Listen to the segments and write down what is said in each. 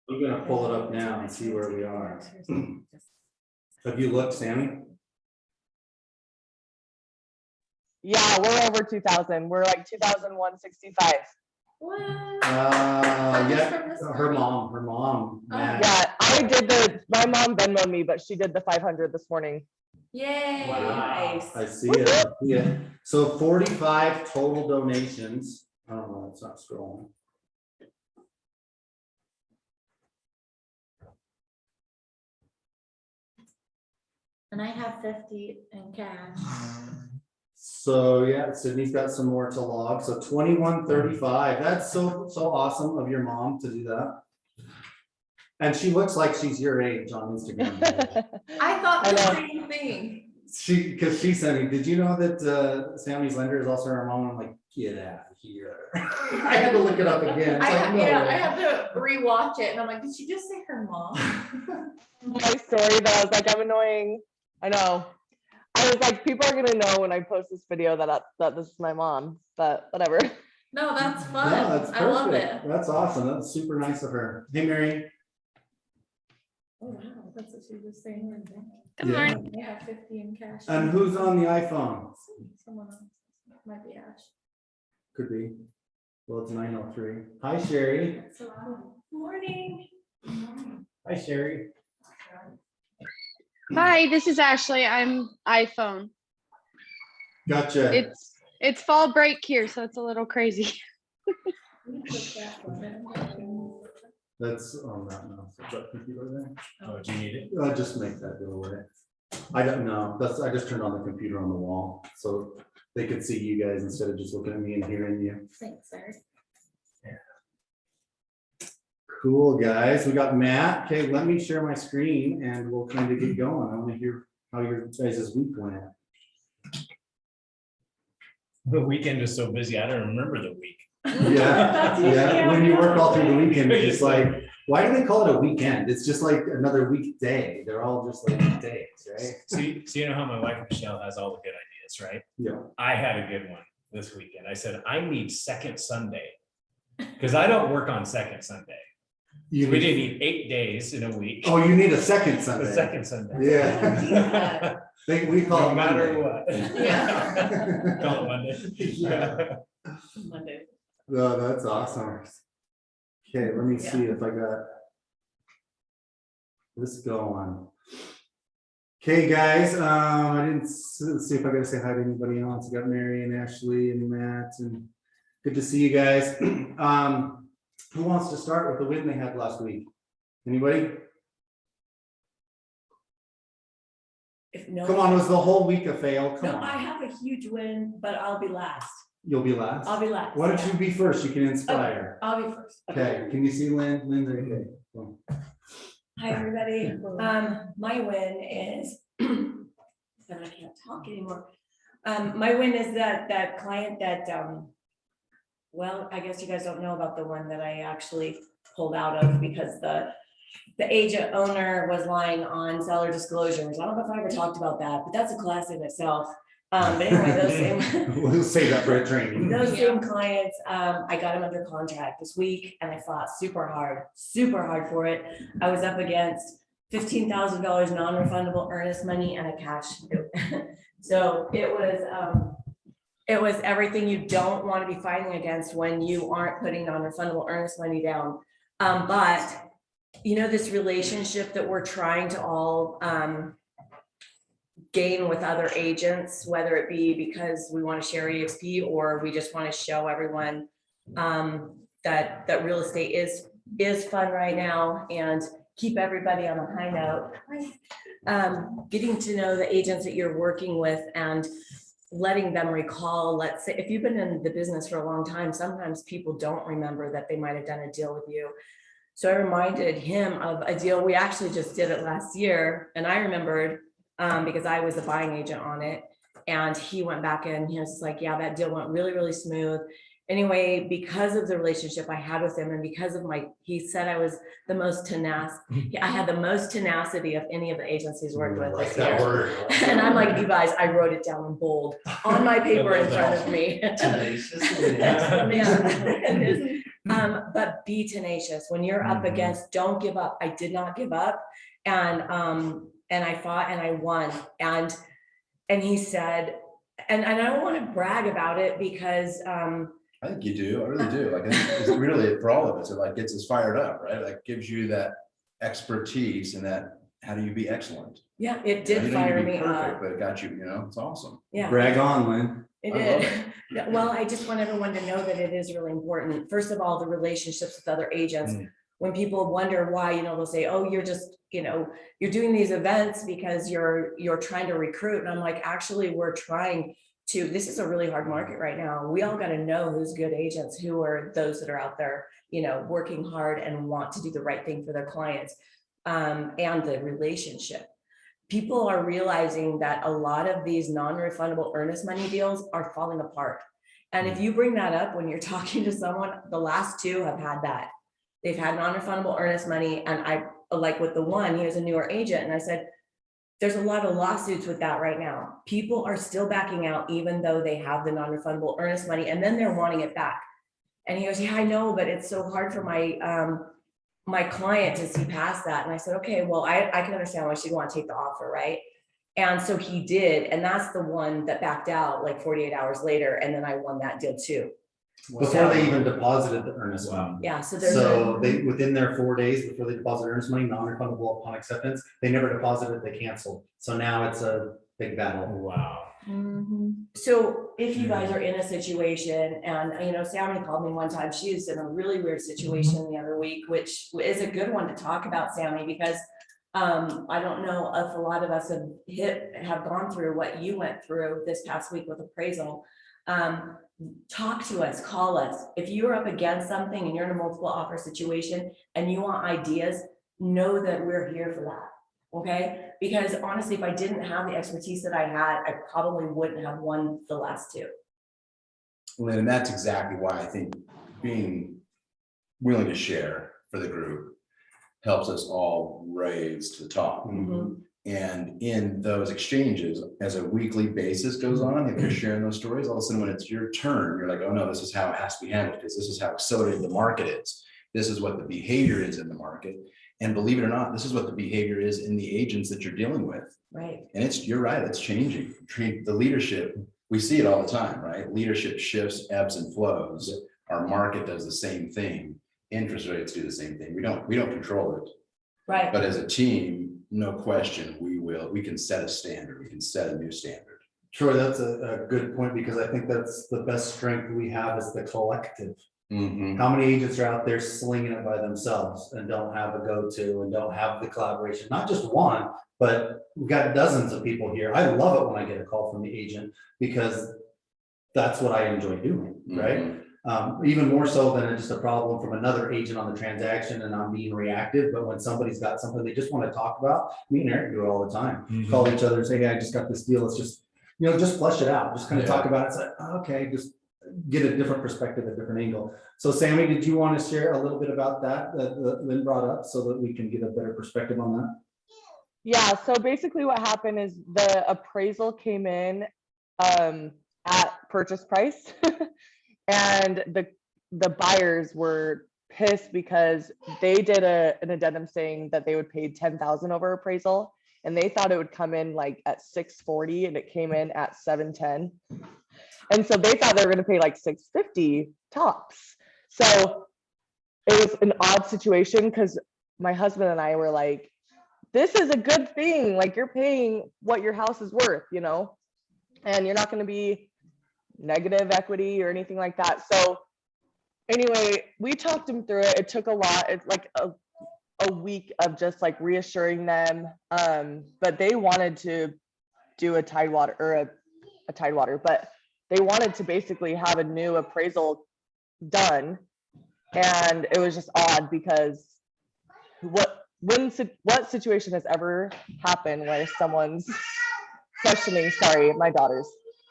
I'm gonna pull it up now and see where we are. Have you looked, Sammy? Yeah, we're over 2,000. We're like 2,165. What? Yeah, her mom. Matt. Yeah, I did my mom Venmoed me, but she did the 500 this morning. Yay. Wow. Nice. I see it. Yeah. So 45 total donations. I don't know, it's not scrolling. And I have 50 in cash. So yeah, Sydney's got some more to log. So 2135. That's so awesome of your mom to do that. And she looks like she's your age on Instagram. I thought I the know. same thing. Because she sent me, did you know that Sammy's lender is also her mom? I'm like, get out of here. I had to look it up again. It's I like, have, no yeah, way. I have to rewatch it and I'm like, did she just say her mom? My story that I was like, I'm annoying. I know. I was like, people are gonna know when I post this video that this is my mom, but whatever. No, that's fun. No, that's I love perfect. it. That's awesome. That's super nice of her. Hey, Mary. Oh, wow, that's what she was saying. Good Yeah. morning. I have 50 in cash. And who's on the iPhone? Someone else. Might be Ash. Could be. Well, it's 9:03. Hi, Sherry. Morning. Hi, Sherry. Hi, this is Ashley. I'm iPhone. Gotcha. It's fall break here, so it's a little crazy. That's on that now. Is that computer there? Oh, do you need it? I'll just make that go away. I don't know. I just turned on the computer on the wall so they could see you guys instead of just looking at me and hearing you. Thanks, sir. Cool, guys. We got Matt. Okay, let me share my screen and we'll kind of get going. I want to hear how your guys' week went. The weekend is so busy, I don't remember the week. Yeah. When you work all through the weekend, it's just like, why do they call it a weekend? It's just like another weekday. They're all just like days, right? So you know how my wife Michelle has all the good ideas, right? Yeah. I had a good one this weekend. I said, I need second Sunday. Because I don't work on second Sunday. We didn't need 8 days in a week. Oh, you need a second Sunday. The second Sunday. Yeah. We call No it matter Monday. what. Yeah. Call it Monday. Yeah. Monday. No, that's awesome. Okay, let me see if I got this going. Okay, guys, I didn't see if I gotta say hi to anybody else. I got Mary and Ashley and Matt, and good to see you guys. Who wants to start with the win they had last week? Anybody? Come on, was the whole week a fail? Come No, I on, have a huge win, but I'll be last. you'll be last. I'll be last. Why don't yeah. you be first? You can inspire. I'll be first. Okay, can you see Lynn? Lynn's right there. Boom. Hi, everybody. My win is, but I can't talk anymore. My win is that client that, well, I guess you guys don't know about the one that I actually pulled out of because the agent owner was lying on seller disclosures. I don't know if I ever talked about that, but that's a class in itself. But anyway, those same. We'll save that for a training. Those same clients, I got them under contract this week and I fought super hard for it. I was up against $15,000 non-refundable earnest money and a cash note. So it was everything you don't want to be fighting against when you aren't putting non-refundable earnest money down. But you know, this relationship that we're trying to all gain with other agents, whether it be because we want to share EXP or we just want to show everyone that real estate is fun right now and keep everybody on a high note. Getting to know the agents that you're working with and letting them recall, let's say, if you've been in the business for a long time, sometimes people don't remember that they might have done a deal with you. So I reminded him of a deal. We actually just did it last year and I remembered because I was the buying agent on it. And he went back and he was like, yeah, that deal went really, really smooth. Anyway, because of the relationship I had with him and because of he said I was the most tenacious. I had the most tenacity of any of the agencies worked with this That year. word. And I'm like, you guys, I wrote it down in bold on my paper in front of me. But be tenacious. When you're up Mhm. against, don't give up. I did not give up. And I fought and I won. And he said, and I don't want to brag about it because I think you do. I really do. Like, I think it's really for all of us, it like gets us fired up, right? Like gives you that expertise and that, how do you be excellent? yeah, it You know, did you don't need fire to be me perfect, up. but it got you, you know, it's awesome. Yeah. Brag on, Lynn. It I love did. Yeah, well, I just want everyone to know that it is really important. First of all, the relationships with other agents. Mm. When people wonder why, they'll say, oh, you're just, you're doing these events because you're trying to recruit. And I'm like, actually, we're trying to, this is a really hard market right now. We all got to know who's good agents, who are those that are out there, working hard and want to do the right thing for their clients, and the relationship. People are realizing that a lot of these non-refundable earnest money deals are falling apart. And if you bring that up when you're talking to someone, the last two have had that. They've had non-refundable earnest money. And I, like with the one, he was a newer agent. And I said, there's a lot of lawsuits with that right now. People are still backing out, even though they have the non-refundable earnest money, and then they're wanting it back. And he goes, yeah, I know, but it's so hard for my client to see past that. And I said, okay, well, I can understand why she'd want to take the offer, right? And so he did. And that's the one that backed out like 48 hours later. And then I won that deal too. Before they even deposited the earnest money. Yeah, so there's So they, within their 4 days before they deposit earnest money, non-refundable upon acceptance, they never deposited, they canceled. So now it's a big battle. Wow. So if you guys are in a situation and, Sammy called me one time, she was in a really weird situation the other week, which is a good one to talk about, Sammy, because I don't know if a lot of us have gone through what you went through this past week with appraisal. Talk to us, call us. If you're up against something and you're in a multiple offer situation and you want ideas, know that we're here for that. Okay, because honestly, if I didn't have the expertise that I had, I probably wouldn't have won the last two. Lynn, and that's exactly why I think being willing to share for the group helps us all raise to the top. And in those exchanges, as a weekly basis goes on, if you're sharing those stories, all of a sudden when it's your turn, you're like, oh no, this is how it has to be handled, because this is how accelerated the market is. This is what the behavior is in the market. And believe it or not, this is what the behavior is in the agents that you're dealing with. Right. And you're right, it's changing. The leadership, we see it all the time, right? Leadership shifts, ebbs and flows. Our market does the same thing. Interest rates do the same thing. We don't control it. Right. But as a team, no question, we can set a standard. We can set a new standard. Troy, that's a good point, because I think that's the best strength we have is the collective. How many agents are out there slinging it by themselves and don't have a go-to and don't have the collaboration? Not just one, but we've got dozens of people here. I love it when I get a call from the agent, because that's what I enjoy doing, right? Even more so than just a problem from another agent on the transaction and I'm being reactive. But when somebody's got something they just want to talk about, me and Eric do it all the time. Call each other and say, hey, I just got this deal. Let's just, just flesh it out. Just kind of talk about it. It's like, okay, just get a different perspective, a different angle. So Sammy, did you want to share a little bit about that Lynn brought up so that we can get a better perspective on that? Yeah, so basically what happened is the appraisal came in at purchase price and the buyers were pissed because they did an addendum saying that they would pay 10,000 over appraisal, and they thought it would come in like at 640 and it came in at 710. And so they thought they were going to pay like 650 tops. So it was an odd situation because my husband and I were like, this is a good thing. Like, you're paying what your house is worth, and you're not going to be negative equity or anything like that. So anyway, we talked them through it. It took a lot. It's like a week of just like reassuring them. But they wanted to do a Tidewater or a Tidewater, but they wanted to basically have a new appraisal done. And it was just odd because what situation has ever happened where someone's questioning,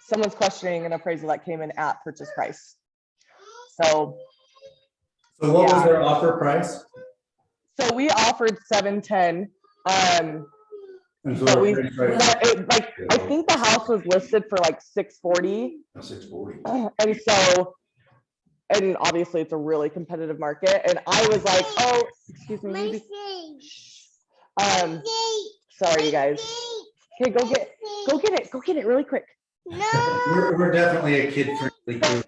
someone's questioning an appraisal that came in at purchase price. So what was their offer price? So we offered 710. And so But right. I think the house was listed for like 640. 640. And so and obviously it's a really competitive market. And I was like, oh, excuse me. maybe- Sorry, you guys. Okay, go get it really quick. We're definitely a kid-friendly group.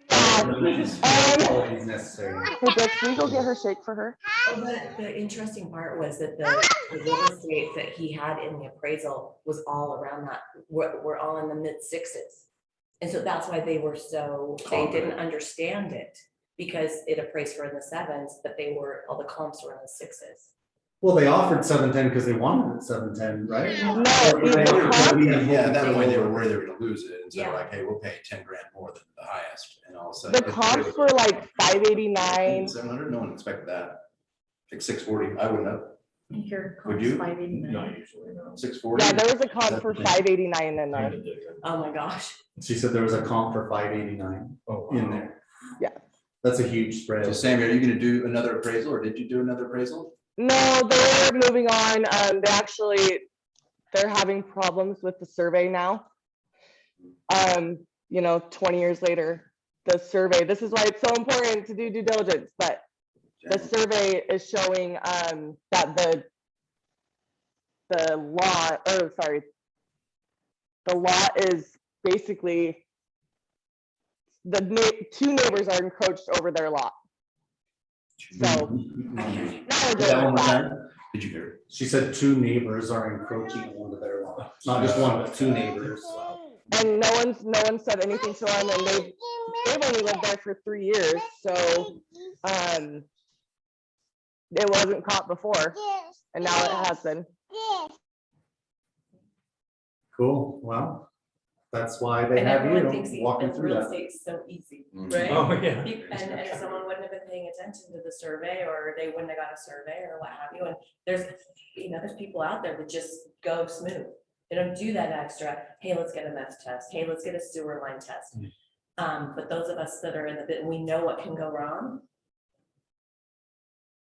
Always necessary. Hey, Brooke, can you go get her shake for her? Oh, but the interesting part was that the real estate that he had in the appraisal was all around that, we're all in the mid-6s. And so that's why they were so, they didn't understand it, because it appraised for in the 7s, but all the comps were in the 6s. Well, they offered 710 because they wanted it 710, right? No, Yeah, at that point, they were worried they were gonna lose it, and so Yeah. like, hey, we'll pay 10 grand more than the highest, and all of a sudden. the comps were like 589. 700, no one expected that. Like 640, I wouldn't have, Here, Would you? 589. Not usually, no. 640. Yeah, there was a comp for 589 in there. Oh my gosh. She said there was a comp for 589 Oh, in wow. there. Yeah. That's a huge spread. So Sammy, are you gonna do another appraisal, or did you do another appraisal? No, they're moving on. They're having problems with the survey now. 20 years later, the survey, this is why it's so important to do due diligence, but the survey is showing that the lot is basically, two neighbors are encroached over their lot. So now we're Say that doing one more that. time? Did you hear it? She said 2 neighbors are encroaching onto their lot. Not just one, but 2 neighbors. And no one said anything to them, and they've only lived there for 3 years, so it wasn't caught before, and now it has been. Cool. Well, that's why they And have everyone thinks you walking through real that. estate is so easy, Mhm. right? Oh, yeah. And someone wouldn't have been paying attention to the survey, or they wouldn't have got a survey or what have you. And there's people out there that just go smooth. They don't do that extra, hey, let's get a meth test. Hey, let's get a sewer line test. But those of us that are in the bit, we know what can go wrong.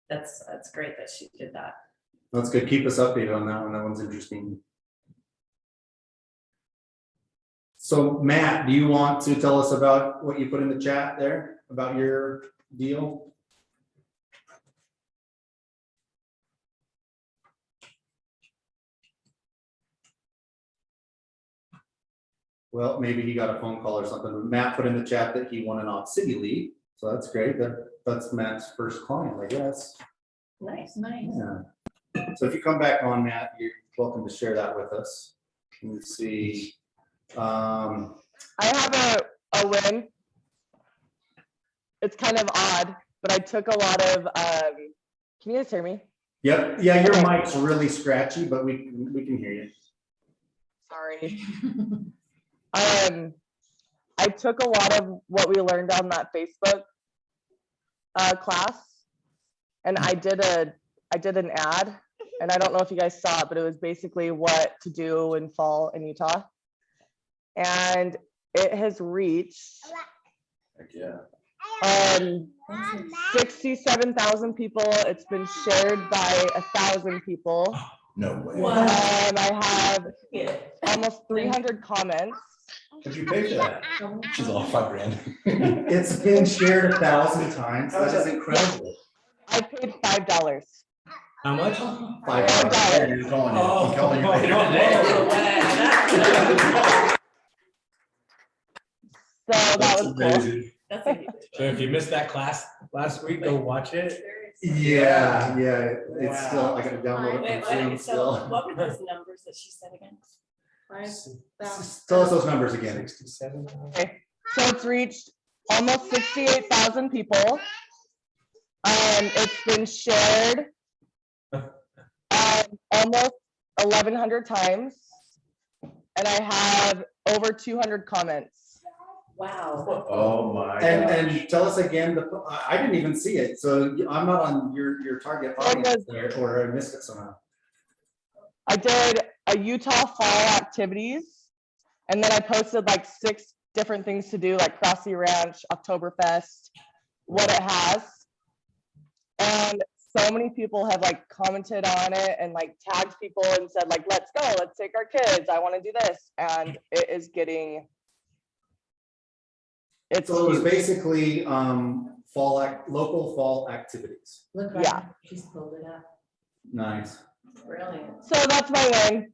That's great that she did that. That's good. Keep us updated on that one. That one's interesting. So Matt, do you want to tell us about what you put in the chat there about your deal? Well, maybe he got a phone call or something. Matt put in the chat that he won an Odd City League, so that's great. That's Matt's first client, I guess. Nice. Nice. Yeah. So if you come back on, Matt, you're welcome to share that with us. Let me see. I have a win. It's kind of odd, but I took a lot of, can you guys hear me? Yep. Yeah, your mic's really scratchy, but we can hear you. Sorry. I took a lot of what we learned on that Facebook class, and I did an ad, and I don't know if you guys saw it, but it was basically what to do in fall in Utah, and it has reached Heck yeah. 67,000 people. It's been shared by 1,000 people. No way. Wow. I have Yeah. almost 300 comments. What'd you pay for that? She's all $5 grand. It's been shared 1,000 times. That is incredible. I paid $5. How much? $5. You're calling it. Oh, I'm calling you. So that was cool. That's a So if you missed that class last week, go watch it. Yeah, it's still, I gotta download it from Zoom So still. what were those numbers that she said again? 5,000. Tell us those numbers again. 67. Okay, so it's reached almost 68,000 people. It's been shared almost 1,100 times, and I have over 200 comments. Wow. Oh my. And tell us again, I didn't even see it, so I'm not on your target audience there, or I missed it somehow. I did a Utah fall activities, and then I posted like 6 different things to do, like Crossy Ranch, Oktoberfest, what it has. And so many people have like commented on it and like tagged people and said like, let's go, let's take our kids, I want to do this. And it is getting, it's So it was huge. basically local fall activities. Look, Yeah. she's pulled it up. Nice. Brilliant. So that's my win.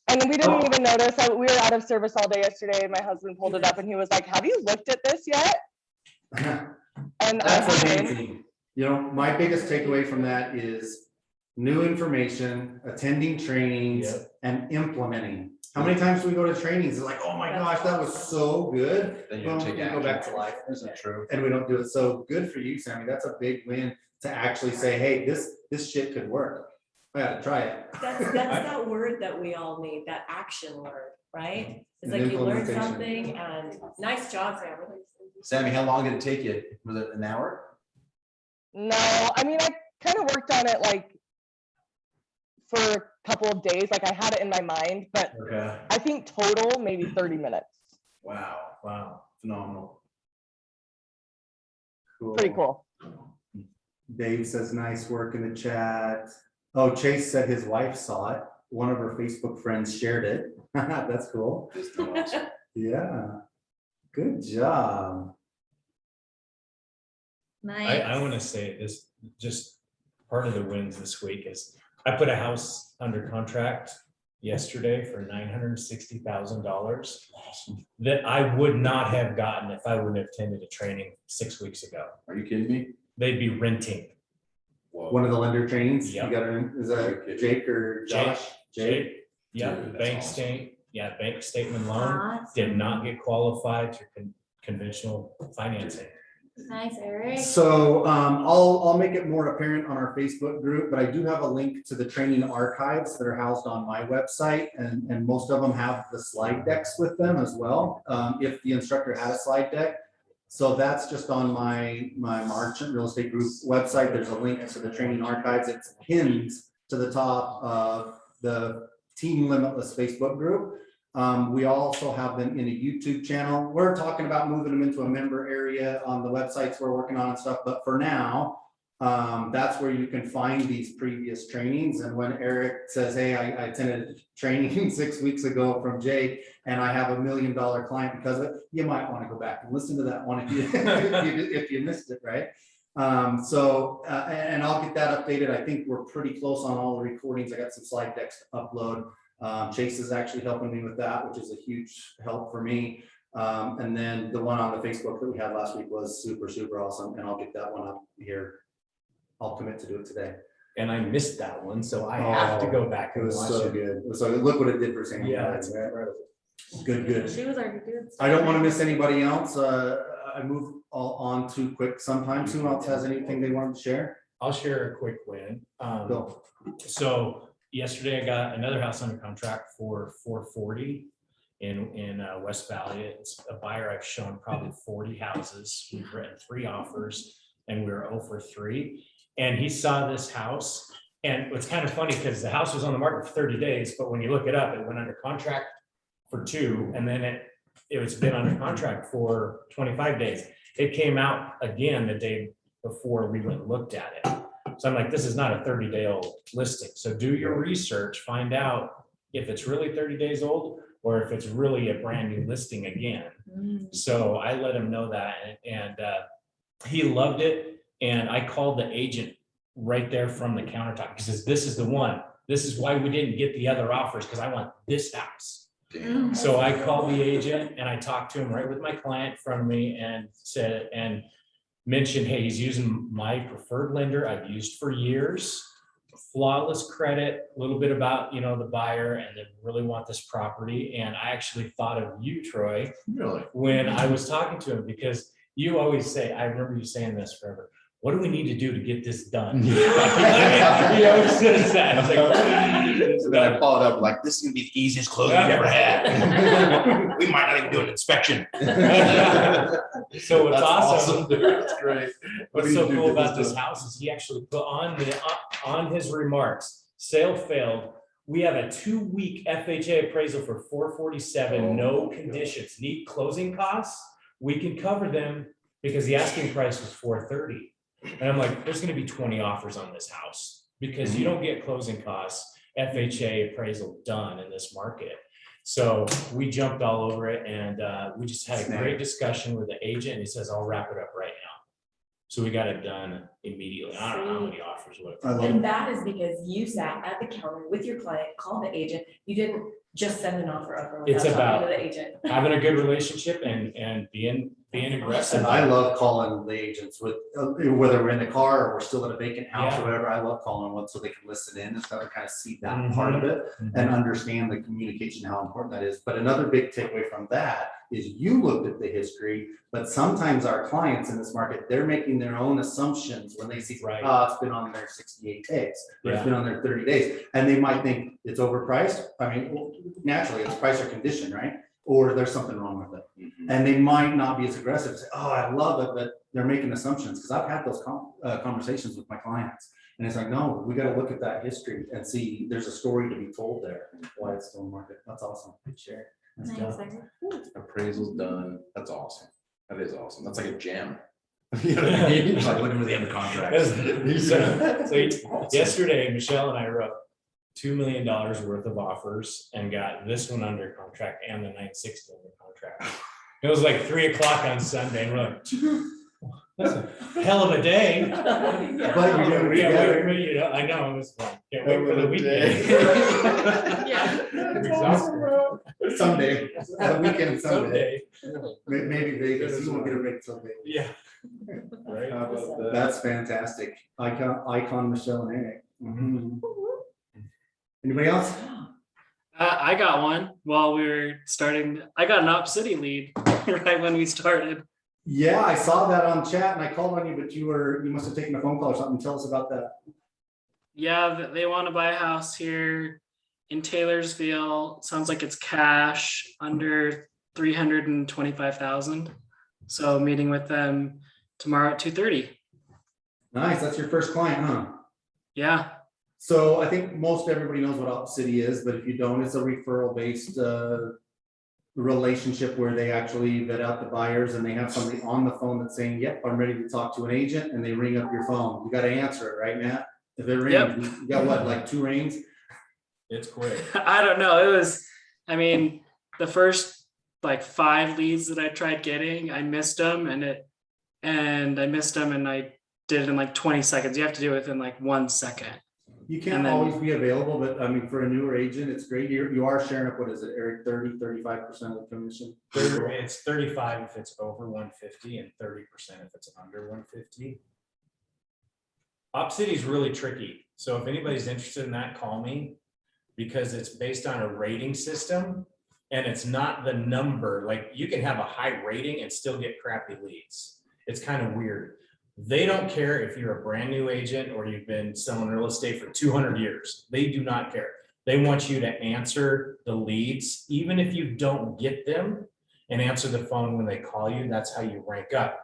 And we didn't Oh. even notice. We were out of service all day yesterday and my husband pulled it up and he was like, have you looked at this yet? And I That's haven't. amazing. You know, my biggest takeaway from that is new information, attending trainings, Yep. and implementing. How many times do we go to trainings? It's like, oh my gosh, that was so good. Then you Well, take we go back action. to life. Isn't true? And we don't do it. So good for you, Sammy. That's a big win to actually say, hey, this shit could work. I gotta try it. That's that word that we all need, that action word, right? It's And like you learn implementation. something and nice job, Sam. Sammy, how long did it take you? Was it an hour? No, I mean, I kind of worked on it like for a couple of days. Like I had it in my mind, but Okay. I think total maybe 30 minutes. Wow, Wow. phenomenal. Pretty cool. Dave says nice work in the chat. Oh, Chase said his wife saw it. One of her Facebook friends shared it. That's cool. It's awesome. Yeah. Good job. I want to say this, just part of the wins this week is I put a house under contract yesterday for $960,000 that I would not have gotten if I wouldn't have attended a training 6 weeks ago. Are you kidding me? They'd be renting. Whoa. One of the lender trainings, you Yep. got it, is that Jake or Josh? Jake? Yeah, Dude, that's bank awesome. state, yeah, bank statement loan, did not get qualified through conventional financing. Nice, Eric. So I'll make it more apparent on our Facebook group, but I do have a link to the training archives that are housed on my website, and most of them have the slide decks with them as well, if the instructor had a slide deck. So that's just on my Marchant Real Estate Group website. There's a link to the training archives. It's pinned to the top of the Team Limitless Facebook group. We also have them in a YouTube channel. We're talking about moving them into a member area on the websites we're working on and stuff, but for now, that's where you can find these previous trainings. And when Eric says, hey, I attended training 6 weeks ago from Jake, and I have $1 million client because of it, you might want to go back and listen to that one if you, if you missed it, right? And I'll get that updated. I think we're pretty close on all the recordings. I got some slide decks to upload. Chase is actually helping me with that, which is a huge help for me. And then the one on the Facebook that we had last week was super, super awesome. And I'll get that one up here. I'll commit to do it today. And I missed that one, so I have to go back It and was watch so it. good. So look what it did for Sandy. Yeah, it's incredible. Good, good. She was already doing. I don't want to miss anybody else. I move all on too quick sometimes. Who else has anything they wanted to share? I'll share a quick win. Go. So yesterday I got another house under contract for 440 in West Valley. It's a buyer I've shown probably 40 houses. We've written 3 offers and we were 0 for 3. And he saw this house, and it's kind of funny because the house was on the market for 30 days, but when you look it up, it went under contract for 2, and then it's been under contract for 25 days. It came out again the day before we went and looked at it. So I'm like, this is not a 30-day-old listing. So do your research, find out if it's really 30 days old or if it's really a brand new listing again. So I let him know that, and he loved it. And I called the agent right there from the countertop. He says, this is the one. This is why we didn't get the other offers, because I want this house. Damn. So I called the agent and I talked to him right with my client in front of me and said, and mentioned, hey, he's using my preferred lender I've used for years. Flawless credit, a little bit about, the buyer, and they really want this property. And I actually thought of you, Troy, Really? when I was talking to him, because you always say, I remember you saying this forever, what do we need to do to get this done? He always says that. It's like, what do we need to do? So then I followed up like, this is gonna be the easiest closing we've ever had. We might not even do an inspection. So what's That's awesome, dude. That's great. What what's do you so do cool to about this this house is he actually put on his remarks, sale failed. We have a 2-week FHA appraisal for 447, no conditions, need closing costs. We can cover them because the asking price was 430. And I'm like, there's gonna be 20 offers on this house because you don't get closing costs, FHA appraisal done in this market. So we jumped all over it, and we just had a great discussion with the agent. He says, I'll wrap it up right now. So we got it done immediately. I don't know how many offers, what. I love it. And that is because you sat at the counter with your client, called the agent, you didn't just send an offer over It's without talking about- to the agent. Having a good relationship and being aggressive. And I love calling the agents with, whether we're in the car or we're still in a vacant house Yeah. or whatever, I love calling one so they can listen in and stuff and kind of see that Mhm. part of it Mhm. and understand the communication, how important that is. But another big takeaway from that is you looked at the history, but sometimes our clients in this market, they're making their own assumptions when they see, Right. oh, it's been on there 68 days, or it's Yeah. been on there 30 days. And they might think it's overpriced. I mean, well, naturally, it's price or condition, right? Or there's something wrong with it. And they might not be as aggressive, say, oh, I love it, but they're making assumptions, because I've had those conversations with my clients. And it's like, no, we gotta look at that history and see, there's a story to be told there, why it's still in market. That's awesome. Good share. Nice job. Appraisal's done. That's awesome. That is awesome. That's like a gem. You know what I mean? It's like looking for the end contract. So yesterday, Michelle and I wrote $2 million worth of offers and got this one under contract and the 960 under contract. It was like 3 o'clock on Sunday, and we're like, that's a hell of a day. But you're doing it Yeah, together. you know, I know, it was fun. Can't wait for the weekend. Yeah. I'm exhausted. Someday, the weekend someday. Someday. Maybe Vegas, you won't get a break someday. Yeah. Right. How about that? That's fantastic. Icon Michelle and Eric. Mhm. Anybody else? I got one while we were starting. I got an Op City lead right when we started. Yeah, I saw that on chat and I called on you, but you must have taken a phone call or something. Tell us about that. Yeah, they want to buy a house here in Taylorsville. Sounds like it's cash under 325,000. So meeting with them tomorrow at 2:30. Nice, that's your first client, huh? Yeah. So I think most everybody knows what Op City is, but if you don't, it's a referral-based relationship where they actually vet out the buyers and they have somebody on the phone that's saying, yep, I'm ready to talk to an agent, and they ring up your phone. You got to answer it, right, Matt? If it rings, you got what, like 2 rings? It's quick. I don't know. It was, I mean, the first like 5 leads that I tried getting, I missed them and I did it in like 20 seconds. You have to do it within like 1 second. You can't And then- always be available, but I mean, for a newer agent, it's great. You are sharing up, what is it, Eric, 35% of the commission? It's 35 if it's over 150 and 30% if it's under 150. Op City is really tricky. So if anybody's interested in that, call me, because it's based on a rating system and it's not the number. Like you can have a high rating and still get crappy leads. It's kind of weird. They don't care if you're a brand new agent or you've been selling real estate for 200 years. They do not care. They want you to answer the leads, even if you don't get them, and answer the phone when they call you. That's how you rank up.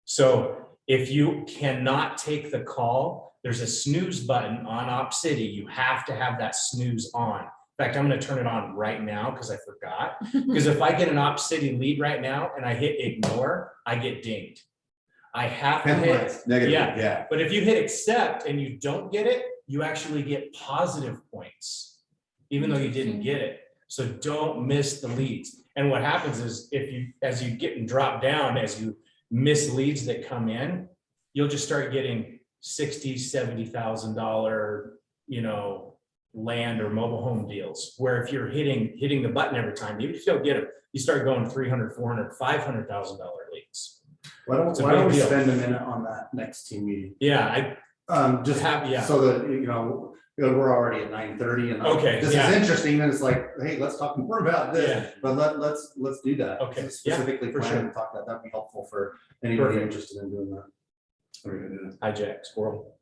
So if you cannot take the call, there's a snooze button on Op City. You have to have that snooze on. In fact, I'm going to turn it on right now because I forgot. Because if I get an Op City lead right now and I hit ignore, I get dinged. I have to hit, Penalized. Negative, Yeah. yeah. but if you hit accept and you don't get it, you actually get positive points, even though you didn't get it. So don't miss the leads. And what happens is as you get and drop down, as you miss leads that come in, you'll just start getting $60,000, $70,000, land or mobile home deals, where if you're hitting the button every time, even if you don't get them, you start going $300,000, $400,000, $500,000 leads. Why It's a don't big we deal. spend a minute on that next team meeting? Yeah, Just Yeah. so that, we're already at 9:30 and Okay, this yeah. is interesting. And it's like, hey, let's talk more about this, Yeah. but let's do that. Okay, yeah, Specifically for plan sure. and talk that. That'd be helpful for anybody Perfect. interested in doing that. hijack squirrel.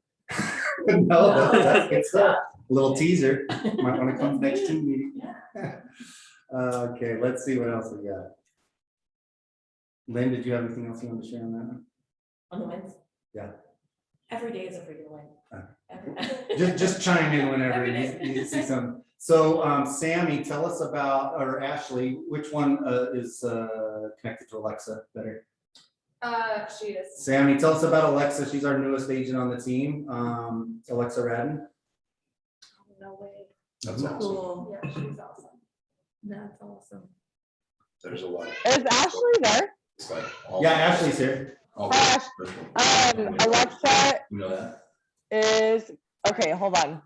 No, that's good stuff. A little teaser. Might want to come next team meeting. Okay, let's see what else we got. Lynn, did you have anything else you want to share on that? On the wins? Yeah. Every day is a freaking win. Just chime in whenever Every you day. you see some. So Sammy, tell us about, or Ashley, which one is connected to Alexa better? She is. Sammy, tell us about Alexa. She's our newest agent on the team. Alexa Radden. No way. That's awesome. Cool. Yeah, she's awesome. That's awesome. There's a lot. Is Ashley there? It's like all- Yeah, Ashley's here. Oh, Crash. Alexa You know that? is, okay, hold on.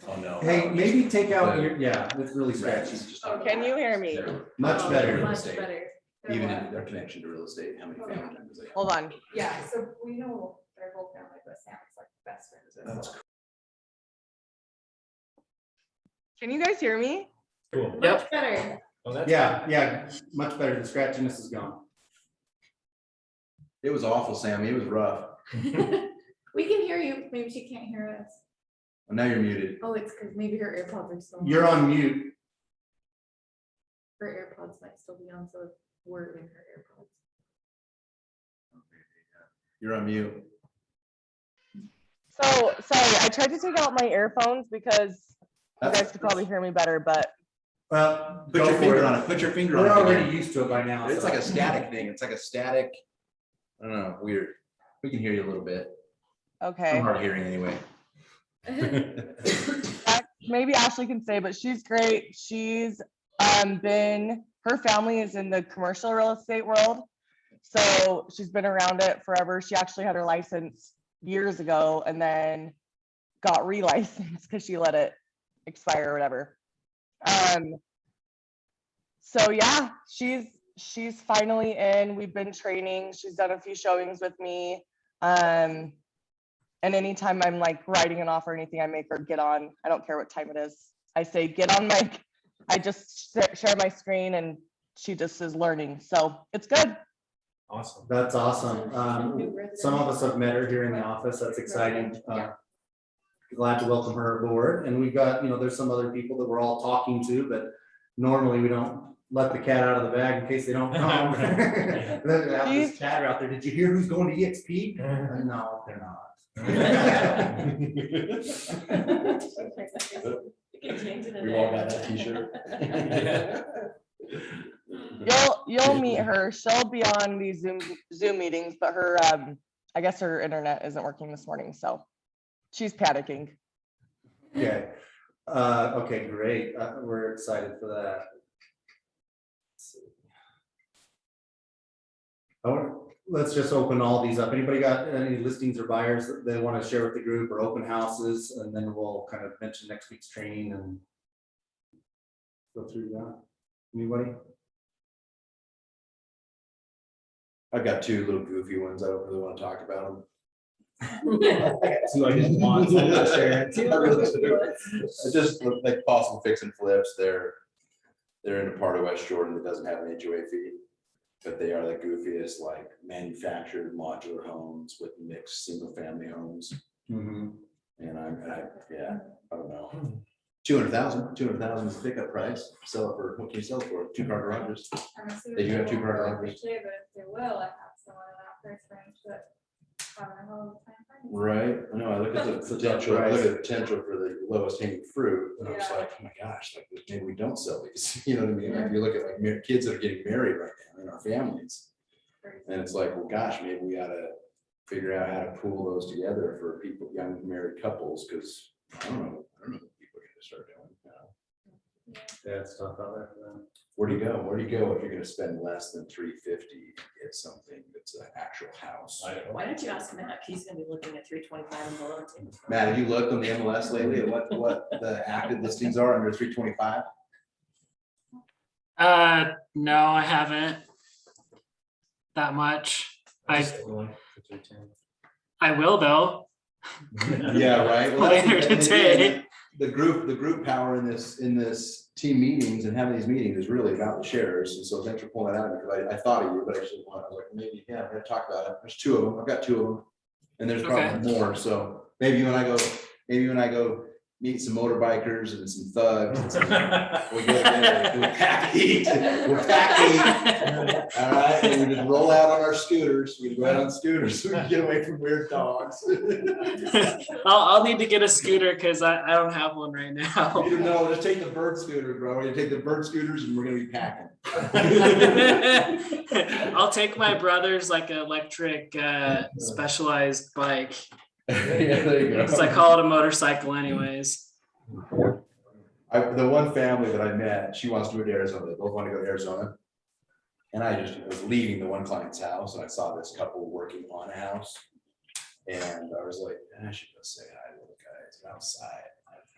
Oh, no. Hey, maybe take out your, yeah, it's really scratchy. Can you hear me? Much better. Much better. Even in their connection to real estate, how many family members they have. Hold on. Yeah, so we know their whole family, but Sam's like best friends. That's Can you guys hear me? Cool. Yep. Better. Well, that's Yeah, much better. The scratchiness is gone. It was awful, Sammy. It was rough. We can hear you. Maybe she can't hear us. Well, now you're muted. Oh, it's because maybe her AirPods are still. You're on mute. Her AirPods might still be on, so we're in her AirPods. You're on mute. So, sorry, I tried to take out my earphones because you guys could probably hear me better, but Well, Put your finger on it. Put your finger on it. We're already used to it by now. It's so. like a static thing. It's like a static. I don't know, weird. We can hear you a little bit. okay. I'm hard of hearing anyway. Maybe Ashley can say, but she's great. She's her family is in the commercial real estate world. So she's been around it forever. She actually had her license years ago and then got relicensed because she let it expire or whatever. So yeah, she's finally in. We've been training. She's done a few showings with me. And anytime I'm like writing an offer or anything, I make her get on. I don't care what time it is. I say, get on my, I just share my screen and she just is learning. So it's good. awesome. That's awesome. Some of us have met her here in the office. That's exciting. Glad to welcome her aboard. And we've got, there's some other people that we're all talking to, but normally we don't let the cat out of the bag in case they don't come. Then we have this chatter out there. Did you hear who's going to EXP? No, they're not. We've all got that t-shirt. You'll meet her. She'll be on these Zoom meetings, but her I guess her internet isn't working this morning, so she's panicking. Okay. Okay, great. We're excited for that. Let's just open all these up. Anybody got any listings or buyers that they want to share with the group or open houses? And then we'll kind of mention next week's training and go through that. Anybody? I've got two little goofy ones. I don't really want to talk about them. So I didn't want to share it. It's just like possible fix and flips. They're in a part of West Jordan that doesn't have an HOA fee, but they are the goofiest, like manufactured modular homes with mixed single family homes. Mhm. And I don't know. 200,000 is the pickup price. Sell it for, what can you sell it for? 2-car garages. They do have 2-car garages. But if they will, I have someone in that price range that. I don't know all the time. Right, I know, I look at the potential, I look at the potential for the lowest hanging fruit, and I was Yeah. like, oh my gosh, like, maybe we don't sell these, you know what I mean? Like, you look at like kids that are getting married right now in our families, and it's like, well, gosh, maybe we ought to figure out how to pool those together for people, young married couples, because I don't know what people are gonna start doing, you know? Yeah, it's tough out there for them. Where do you go if you're gonna spend less than $350 to get something that's an actual house? Why don't you ask Matt? He's gonna be looking at 325 and below too. Matt, have you looked on the MLS lately at what the active listings are under 325? No, I haven't that much. I will though. Yeah, right. Well, that's Later the- and today. again, The group power in this team meetings and having these meetings is really about the shares. And so thanks for pulling that out, because I thought of you, but I just want, I was like, maybe, yeah, I'm gonna talk about it. There's 2 of them. I've got 2 of them. And there's probably more. So maybe you and I go meet some motorbikers and some thugs. And we go together, we pack heat. We're pack heat. All right, and we just roll out on our scooters. We go out on scooters so we can get away from weird dogs. I'll need to get a scooter because I don't have one right now. You know, just take the bird scooters, bro. We're gonna take the bird scooters and we're gonna be packing. I'll take my brother's like electric specialized bike. Yeah, there you go. Because I call it a motorcycle anyways. The one family that I met, she wants to go to Arizona. They both want to go to Arizona. And I was leaving the one client's house and I saw this couple working on a house. And I was like, I should go say hi to the guys outside.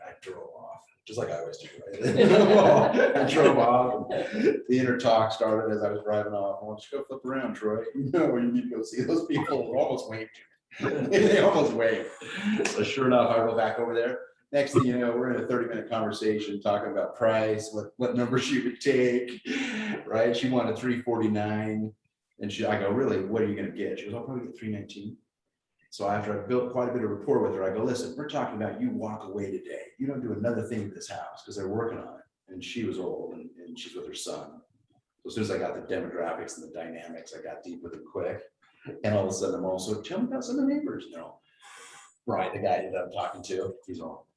I drove off, just like I always do, right? I drove off, and the inner talk started as I was driving off. I want to go flip around, Troy. No, you need to go see those people who almost waved to me. They almost waved. So sure enough, I go back over there. Next thing you know, we're in a 30-minute conversation talking about price, what number she would take, right? She wanted 349. And I go, really, what are you gonna get? She goes, I'll probably get 319. So after I built quite a bit of rapport with her, I go, listen, we're talking about you walk away today. You don't do another thing with this house because they're working on it. And she was old and she's with her son. So as soon as I got the demographics and the dynamics, I got deep with it quick. And all of a sudden I'm also, tell me about some of the neighbors, you know. Brian, the guy that I'm talking to, he's all,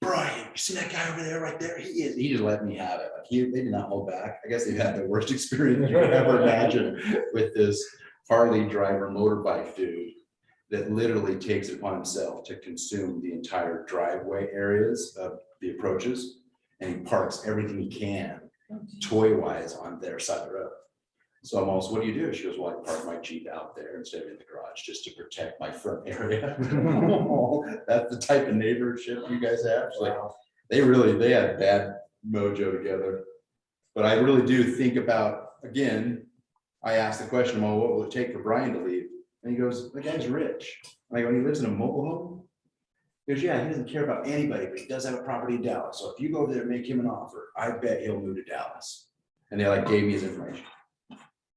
Brian, you see that guy over there right there? He just let me have it. Like they did not hold back. I guess they've had the worst experience you could ever imagine with this Harley driver motorbike dude that literally takes it upon himself to consume the entire driveway areas of the approaches. And he parks everything he can toy wise on their side of the road. So I'm also, what do you do? She goes, well, I park my Jeep out there instead of in the garage just to protect my front area. That's the type of neighborship you guys have. She's like, they had bad mojo together. But I really do think about, again, I asked the question, well, what will it take for Brian to leave? And he goes, the guy's rich. And I go, and he lives in a mobile home? He goes, yeah, he doesn't care about anybody, but he does have a property in Dallas. So if you go over there and make him an offer, I bet he'll move to Dallas. And they like gave me his information.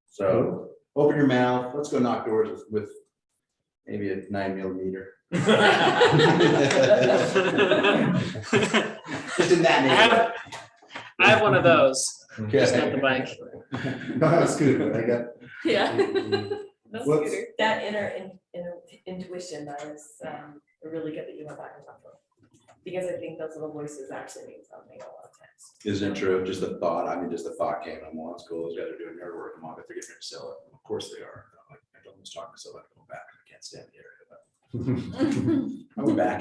So open your mouth. Let's go knock doors with maybe a 9mm. Just in that neighborhood. I have one of those, just not the Okay. bike. That's good. I got. Yeah. What's- That inner intuition, that is really good that you went back and talked to them. Because I think those little voices actually mean something a lot of times. Isn't it true? Just the thought, I mean, just the thought came, I'm well, it's cool, those guys are doing their work, I'm like, they're getting ready to sell it. Of course they are. I'm like, I don't talk to myself, I go back, I can't stand the area, but I went back.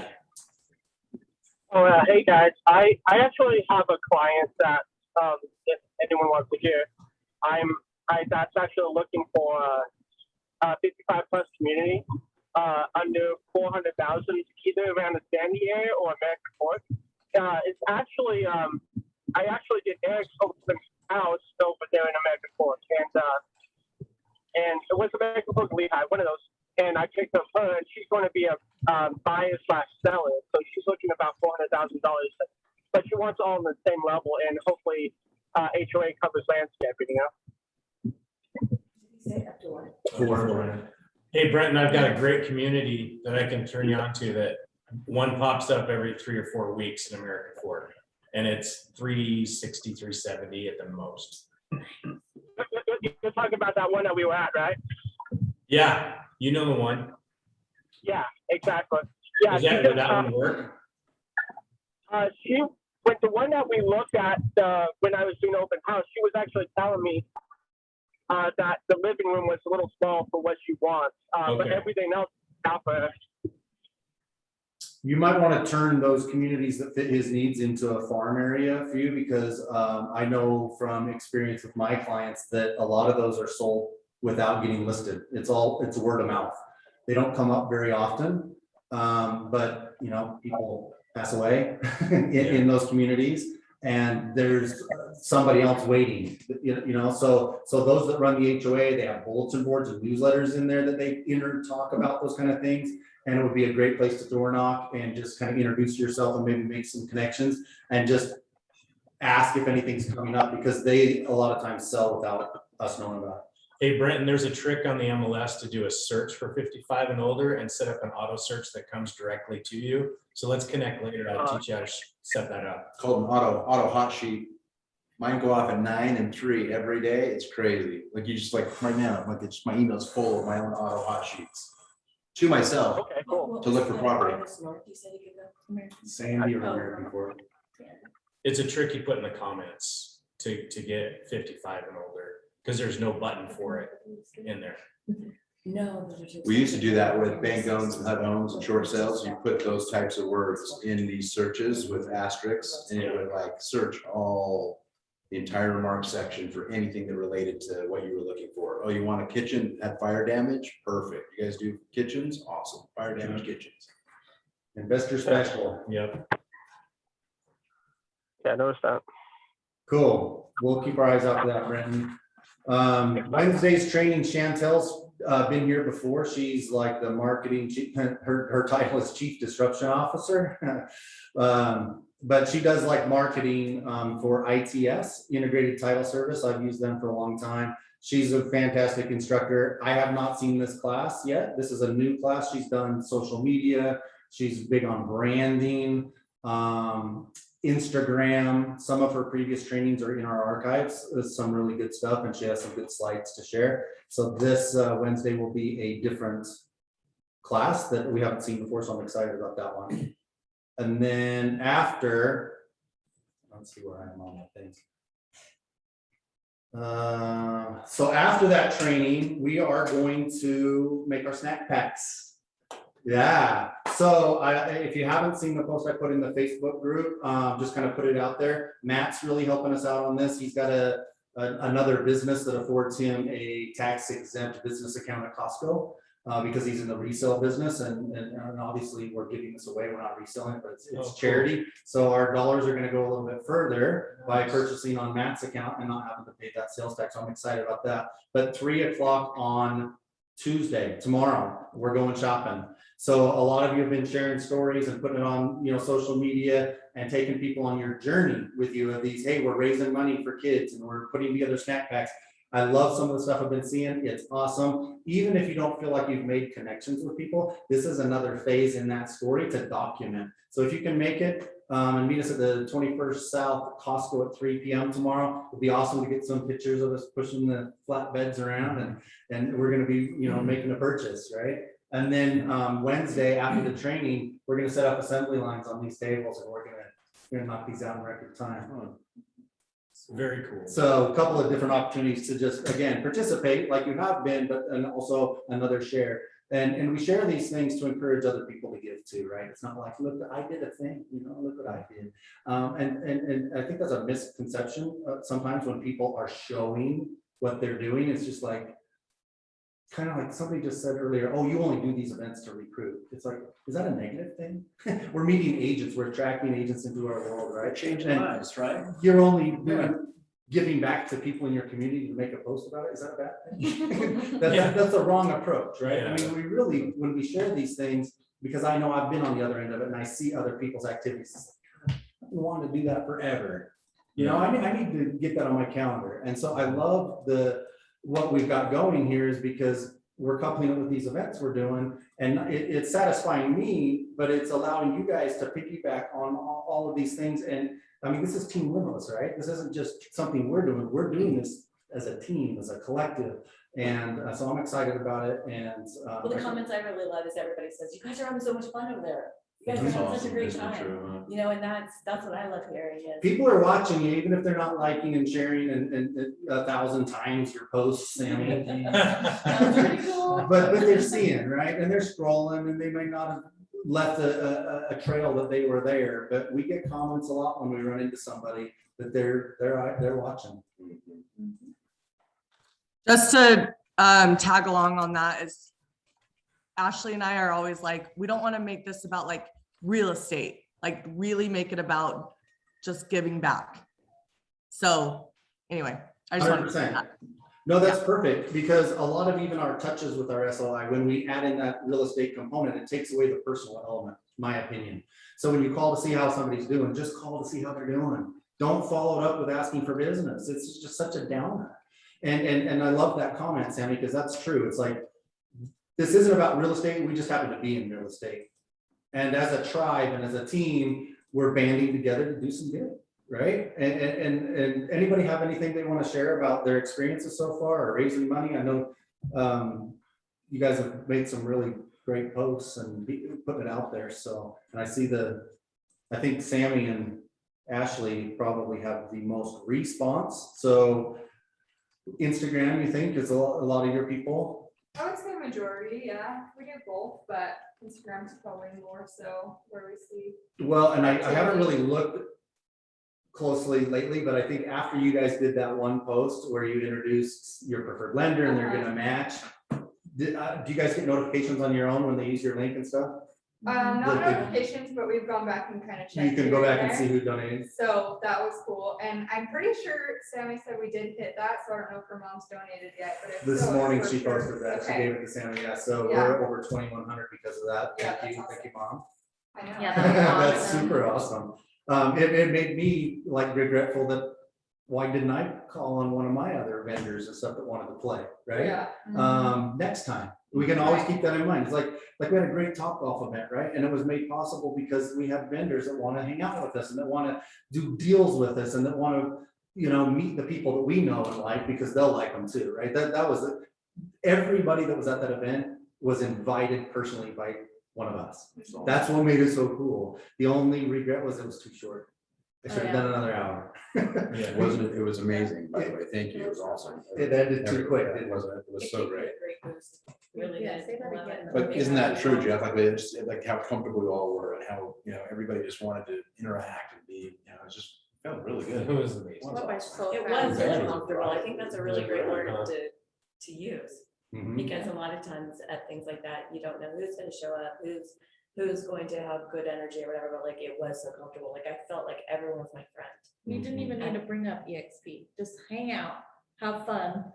Oh, hey guys, I actually have a client that, if anyone wants to hear, that's actually looking for a 55 plus community, under 400,000, either around the Sandy area or American Fork. It's actually, I actually did Eric's open house over there in American Fork, and it was American Fork Lehigh, one of those. And I picked up her, and she's going to be a buyer / seller, so she's looking about $400,000. But she wants all on the same level, and hopefully HOA covers landscaping, you know. Say up to one. Hey, Brenton, I've got a great community that I can turn you on to that one pops up every 3 or 4 weeks in American Fork. And it's 360, 370 at the most. You're talking about that one that we were at, right? Yeah, you know the one. Yeah, exactly. Yeah, Would that one work? she with the one that we looked at when I was doing open house, she was actually telling me that the living room was a little small for what she wants, but Okay. everything else out for her. You might want to turn those communities that fit his needs into a farm area for you, because I know from experience with my clients that a lot of those are sold without getting listed. It's word of mouth. They don't come up very often, but you know, people pass away in those communities, and there's somebody else waiting. You know, so those that run the HOA, they have bulletin boards and newsletters in there that they talk about those kind of things. And it would be a great place to door knock and just kind of introduce yourself and maybe make some connections and just ask if anything's coming up, because they a lot of times sell without us knowing about it. Hey, Brenton, there's a trick on the MLS to do a search for 55 and older and set up an auto search that comes directly to you. So let's connect later. I'll teach you how to set that up. Called an auto hot sheet. Mine go off at 9 and 3 every day. It's crazy. Like you just like right now, like it's my email's full of my own auto hot sheets to myself. Okay, cool. To look for property. Sandy or American Fork. It's a trick you put in the comments to get 55 and older, because there's no button for it in there. No. those are too We used to do that with expensive. bank owns and HUD owns and short sales. You put those types of words in these searches with asterisks, and it would like search all the entire remarks section for anything that related to what you were looking for. Oh, you want a kitchen at fire damage? Perfect. You guys do kitchens? Awesome. Fire damage kitchens. Investor special. Yep. Yeah, I noticed that. Cool. We'll keep our eyes out for that, Brenton. Wednesday's training, Chantel's been here before. She's like the marketing, her title is Chief Disruption Officer. But she does like marketing for ITS, Integrated Title Service. I've used them for a long time. She's a fantastic instructor. I have not seen this class yet. This is a new class. She's done social media. She's big on branding, Instagram. Some of her previous trainings are in our archives. There's some really good stuff, and she has some good slides to share. So this Wednesday will be a different class that we haven't seen before, so I'm excited about that one. And then after, let's see where I am on that thing. So after that training, we are going to make our snack packs. Yeah, so if you haven't seen the post I put in the Facebook group, just kind of put it out there. Matt's really helping us out on this. He's got another business that affords him a tax exempt business account at Costco. Because he's in the resale business, and obviously we're giving this away, we're not reselling it, but it's charity. So our dollars are gonna go a little bit further by purchasing on Matt's account and not having to pay that sales tax. So I'm excited about that. But 3 o'clock on Tuesday, tomorrow, we're going shopping. So a lot of you have been sharing stories and putting it on, social media and taking people on your journey with you of these, hey, we're raising money for kids and we're putting together snack packs. I love some of the stuff I've been seeing. It's awesome. Even if you don't feel like you've made connections with people, this is another phase in that story to document. So if you can make it and meet us at the 21st South Costco at 3 p.m. tomorrow, it'd be awesome to get some pictures of us pushing the flatbeds around, and we're going to be, making a purchase, right? And then Wednesday after the training, we're going to set up assembly lines on these tables, and we're going to knock these out in record time. Very cool. So a couple of different opportunities to just, again, participate like you have been, but and also another share. And we share these things to encourage other people to give too, right? It's not like, look, I did a thing, look what I did. And I think that's a misconception sometimes when people are showing what they're doing. It's just like, kind of like somebody just said earlier, oh, you only do these events to recruit. It's like, is that a negative thing? We're meeting agents, we're attracting agents into our world, right? Changing lives, right? You're only giving back to people in your community to make a post about it. Is that a bad thing? That's a wrong approach, right? Yeah. I mean, we really, when we share these things, because I know I've been on the other end of it and I see other people's activities, I've been wanting to do that forever. I need to get that on my calendar. And so I love what we've got going here is because we're coupling it with these events we're doing, and it's satisfying me, but it's allowing you guys to piggyback on all of these things. And I mean, this is Team Limitless, right? This isn't just something we're doing. We're doing this as a team, as a collective. And so I'm excited about it. And Well, the comments I really love is everybody says, you guys are having so much fun over there. You guys are having such a great time. And that's what I love hearing is people are watching you, even if they're not liking and sharing and 1,000 times your posts, Sammy. That's pretty cool. But they're seeing, right? And they're scrolling, and they may not have left a trail that they were there, but we get comments a lot when we run into somebody that they're watching. Just to tag along on that is Ashley and I are always like, we don't want to make this about like real estate, like really make it about just giving back. So anyway, I just want to say that. No, that's perfect, because a lot of even our touches with our SLI, when we add in that real estate component, it takes away the personal element, my opinion. So when you call to see how somebody's doing, just call to see how they're doing. Don't follow it up with asking for business. It's just such a downer. And I love that comment, Sammy, because that's true. It's like, this isn't about real estate. We just happen to be in real estate. And as a tribe and as a team, we're banding together to do some good, right? And anybody have anything they want to share about their experiences so far or raising money? I know you guys have made some really great posts and putting it out there. So, and I see I think Sammy and Ashley probably have the most response. So Instagram, you think, is a lot of your people? I would say majority, yeah. We do both, but Instagram's probably more so where we see. Well, and I haven't really looked closely lately, but I think after you guys did that one post where you introduced your preferred lender and they're gonna match, do you guys get notifications on your own when they use your link and stuff? Not Like they- notifications, but we've gone back and kind of checked. You can here go back and there. see who donated. So that was cool, and I'm pretty sure Sammy said we did hit that, so I don't know if her mom's donated yet, but if This so, it's morning for she sure. posted that, she Okay. gave it to Sammy, yeah, so Yeah. we're over 2,100 because of that, Yeah, thank you, that's thank you, Mom. I know. Yeah, That's awesome. super awesome. It made me like regretful that, why didn't I call on one of my other vendors and stuff that wanted to play, right? Yeah. Next time, we can always keep that in mind. It's like we had a great Top Golf event, right? And it was made possible because we have vendors that want to hang out with us and that want to do deals with us and that want to, you know, meet the people that we know and like, because they'll like them too, right? That was it. Everybody that was at that event was invited personally by one of us. That's what made it so cool. The only regret was it was too short. I should have done another hour. It wasn't, it was amazing, by the way. Thank you. It was awesome. It ended too quick, It didn't it? wasn't, it was so great. Great boost. Really Yeah, did. say that Love again. it. But isn't that true, Jeff? Like, we just, like how comfortable we all were and how, you know, everybody just wanted to interact and be, you know, it just felt really It good. was amazing. Love it so It fast. was Very really comfortable. I think that's a really great word Uh-huh. to use. Mhm. Because a lot of times at things like that, you don't know who's gonna show up, who's going to have good energy or whatever, but like it was so comfortable. Like I felt like everyone was my friend. You didn't even need to bring up EXP, just hang out, have fun,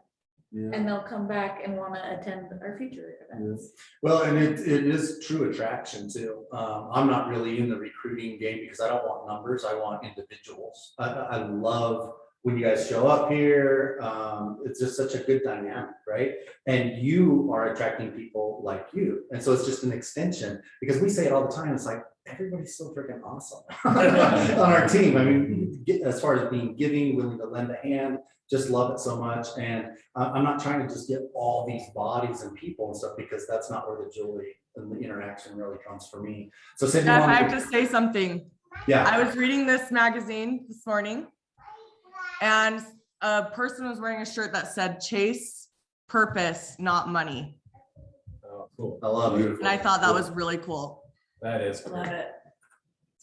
Yeah. and they'll come back and wanna attend our future events. Well, and it is true attraction too. I'm not really in the recruiting game because I don't want numbers, I want individuals. I love when you guys show up here, it's just such a good dynamic, right? And you are attracting people like you, and so it's just an extension, because we say it all the time, it's like, everybody's so freaking awesome on our team. I mean, as far as being giving, willing to lend a hand, just love it so much. And I'm not trying to just get all these bodies and people and stuff, because that's not where the joy and the interaction really comes for me. So Cindy, Jeff, I wanted have to say something. yeah, I was reading this magazine this morning, and a person was wearing a shirt that said "Chase Purpose, not money," Oh, cool. I love it. and I thought that was really cool. That is. Love great. it.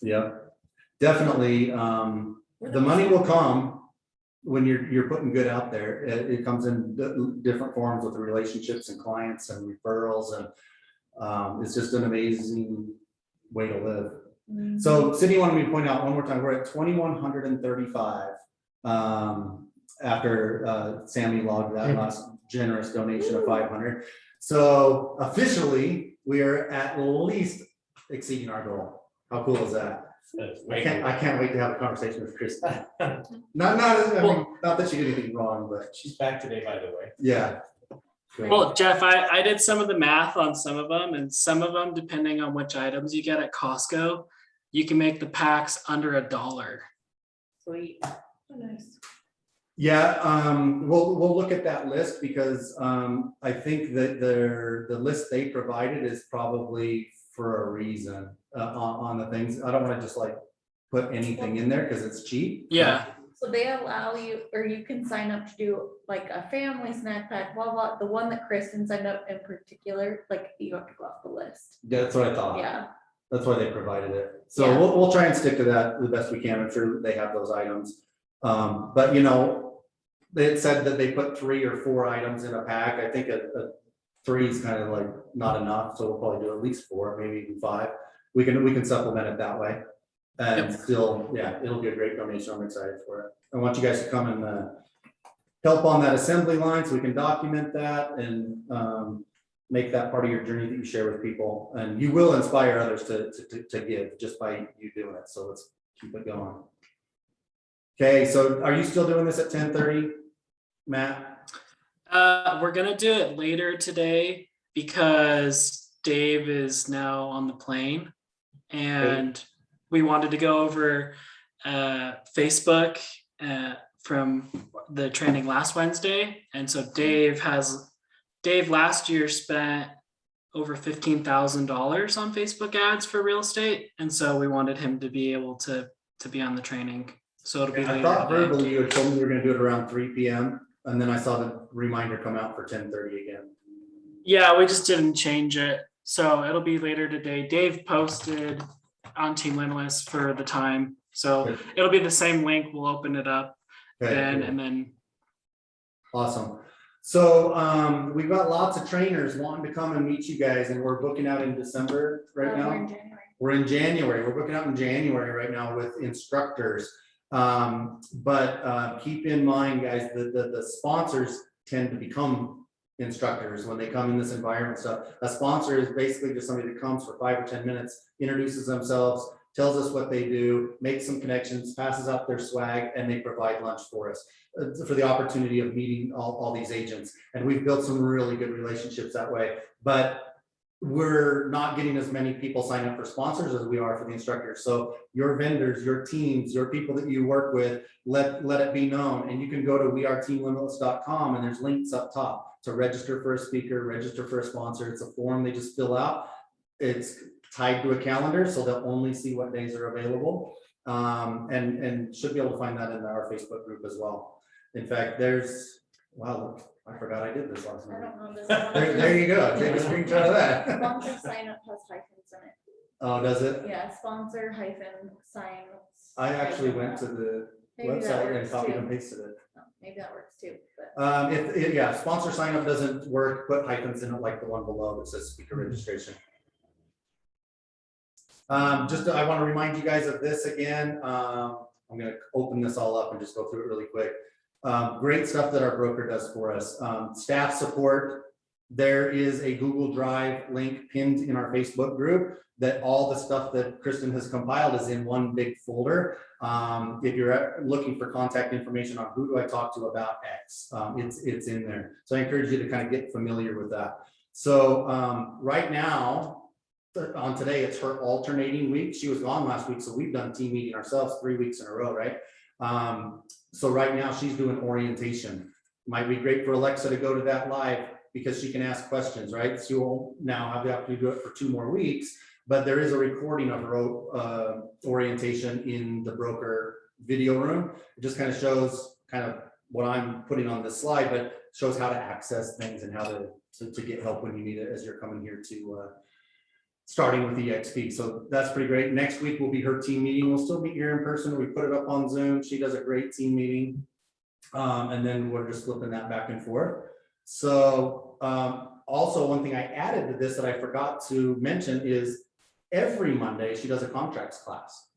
Yeah, definitely. The money will come when you're putting good out there. It comes in different forms with the relationships and clients and referrals, and it's just an amazing way to live. So Cindy wanted me to point out one more time, we're at 2,135 after Sammy logged that last generous donation of 500. So officially, we are at least exceeding our goal. How cool is that? That's I way can't wait to have a conversation with Kristen. cool. Not that she did anything wrong, but She's back today, by the way. yeah. Great. Well, Jeff, I did some of the math on some of them, and some of them, depending on which items you get at Costco, you can make the packs under $1. Sweet. Oh, nice. Yeah, we'll look at that list, because I think that the list they provided is probably for a reason on the things. I don't want to just like put anything in there because it's cheap. Yeah, So they allow you, or you can sign up to do like a family snack pack, blah, blah, the one that Kristen signed up in particular, like you have to go off the list. That's what I thought. Yeah. That's why they provided it. So Yeah. we'll try and stick to that the best we can. I'm sure they have those items. But you know, they had said that they put 3 or 4 items in a pack. I think a 3 is kind of like not enough, so we'll probably do at least 4, maybe even 5. We can supplement it that way. And still, yeah, it'll be a great donation. I'm excited for it. I want you guys to come and help on that assembly line so we can document that and make that part of your journey that you share with people. And you will inspire others to give just by you doing it. So let's keep it going. Okay, so are you still doing this at 10:30, Matt? we're gonna do it later today because Dave is now on the plane, and we wanted to go over Facebook from the training last Wednesday. And so Dave last year spent over $15,000 on Facebook ads for real estate. And so we wanted him to be able to be on the training. So it'll be I later thought today. verbally you had told me you were gonna do it around 3 p.m. and then I saw the reminder come out for 10:30 again. Yeah, we just didn't change it. So it'll be later today. Dave posted on Team Limitless for the time. So Good. it'll be the same link. We'll open it up Okay, then, cool. and then Awesome. So we've got lots of trainers wanting to come and meet you guys, and we're booking out in December right We're now. in January. We're in January. We're booking out in January right now with instructors. But keep in mind, guys, the sponsors tend to become instructors when they come in this environment. So a sponsor is basically just somebody that comes for 5 or 10 minutes, introduces themselves, tells us what they do, makes some connections, passes out their swag, and they provide lunch for us for the opportunity of meeting all these agents. And we've built some really good relationships that way. But we're not getting as many people sign up for sponsors as we are for the instructors. So your vendors, your teams, your people that you work with, let it be known. And you can go to weareteamlimitless.com, and there's links up top to register for a speaker, register for a sponsor. It's a form they just fill out. It's tied to a calendar, so they'll only see what days are available. And should be able to find that in our Facebook group as well. In fact, wow, I forgot I did this last I night. don't know this. There you go. Take a screenshot of that. Sponsor sign up has hyphens in it. Oh, does it? Yeah, sponsor hyphen sign. I actually went to the Maybe that website and works copied too. and pasted it. Oh, maybe that works too, but Yeah, sponsor sign up doesn't work, put hyphens in it like the one below that says speaker registration. I want to remind you guys of this again. I'm going to open this all up and just go through it really quick. Great stuff that our broker does for us. Staff support. There is a Google Drive link pinned in our Facebook group that all the stuff that Kristen has compiled is in one big folder. If you're looking for contact information on who do I talk to about X, it's in there. So I encourage you to kind of get familiar with that. So right now, on today, it's her alternating week. She was gone last week, so we've done team meeting ourselves 3 weeks in a row, right? So right now she's doing orientation. Might be great for Alexa to go to that live because she can ask questions, right? She will now have the opportunity to do it for 2 more weeks, but there is a recording of her orientation in the broker video room. It just kind of shows kind of what I'm putting on this slide, but shows how to access things and how to get help when you need it as you're coming here to starting with EXP. So that's pretty great. Next week will be her team meeting. We'll still meet here in person. We put it up on Zoom. She does a great team meeting. And then we're just flipping that back and forth. So also one thing I added to this that I forgot to mention is every Monday she does a contracts class.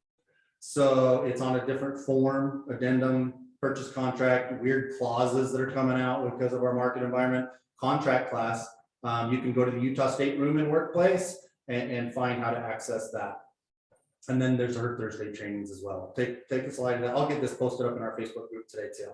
So it's on a different form, addendum, purchase contract, weird clauses that are coming out because of our market environment, contract class. You can go to the Utah State Room and Workplace and find how to access that. And then there's her Thursday trainings as well. Take a slide of that. I'll get this posted up in our Facebook group today too.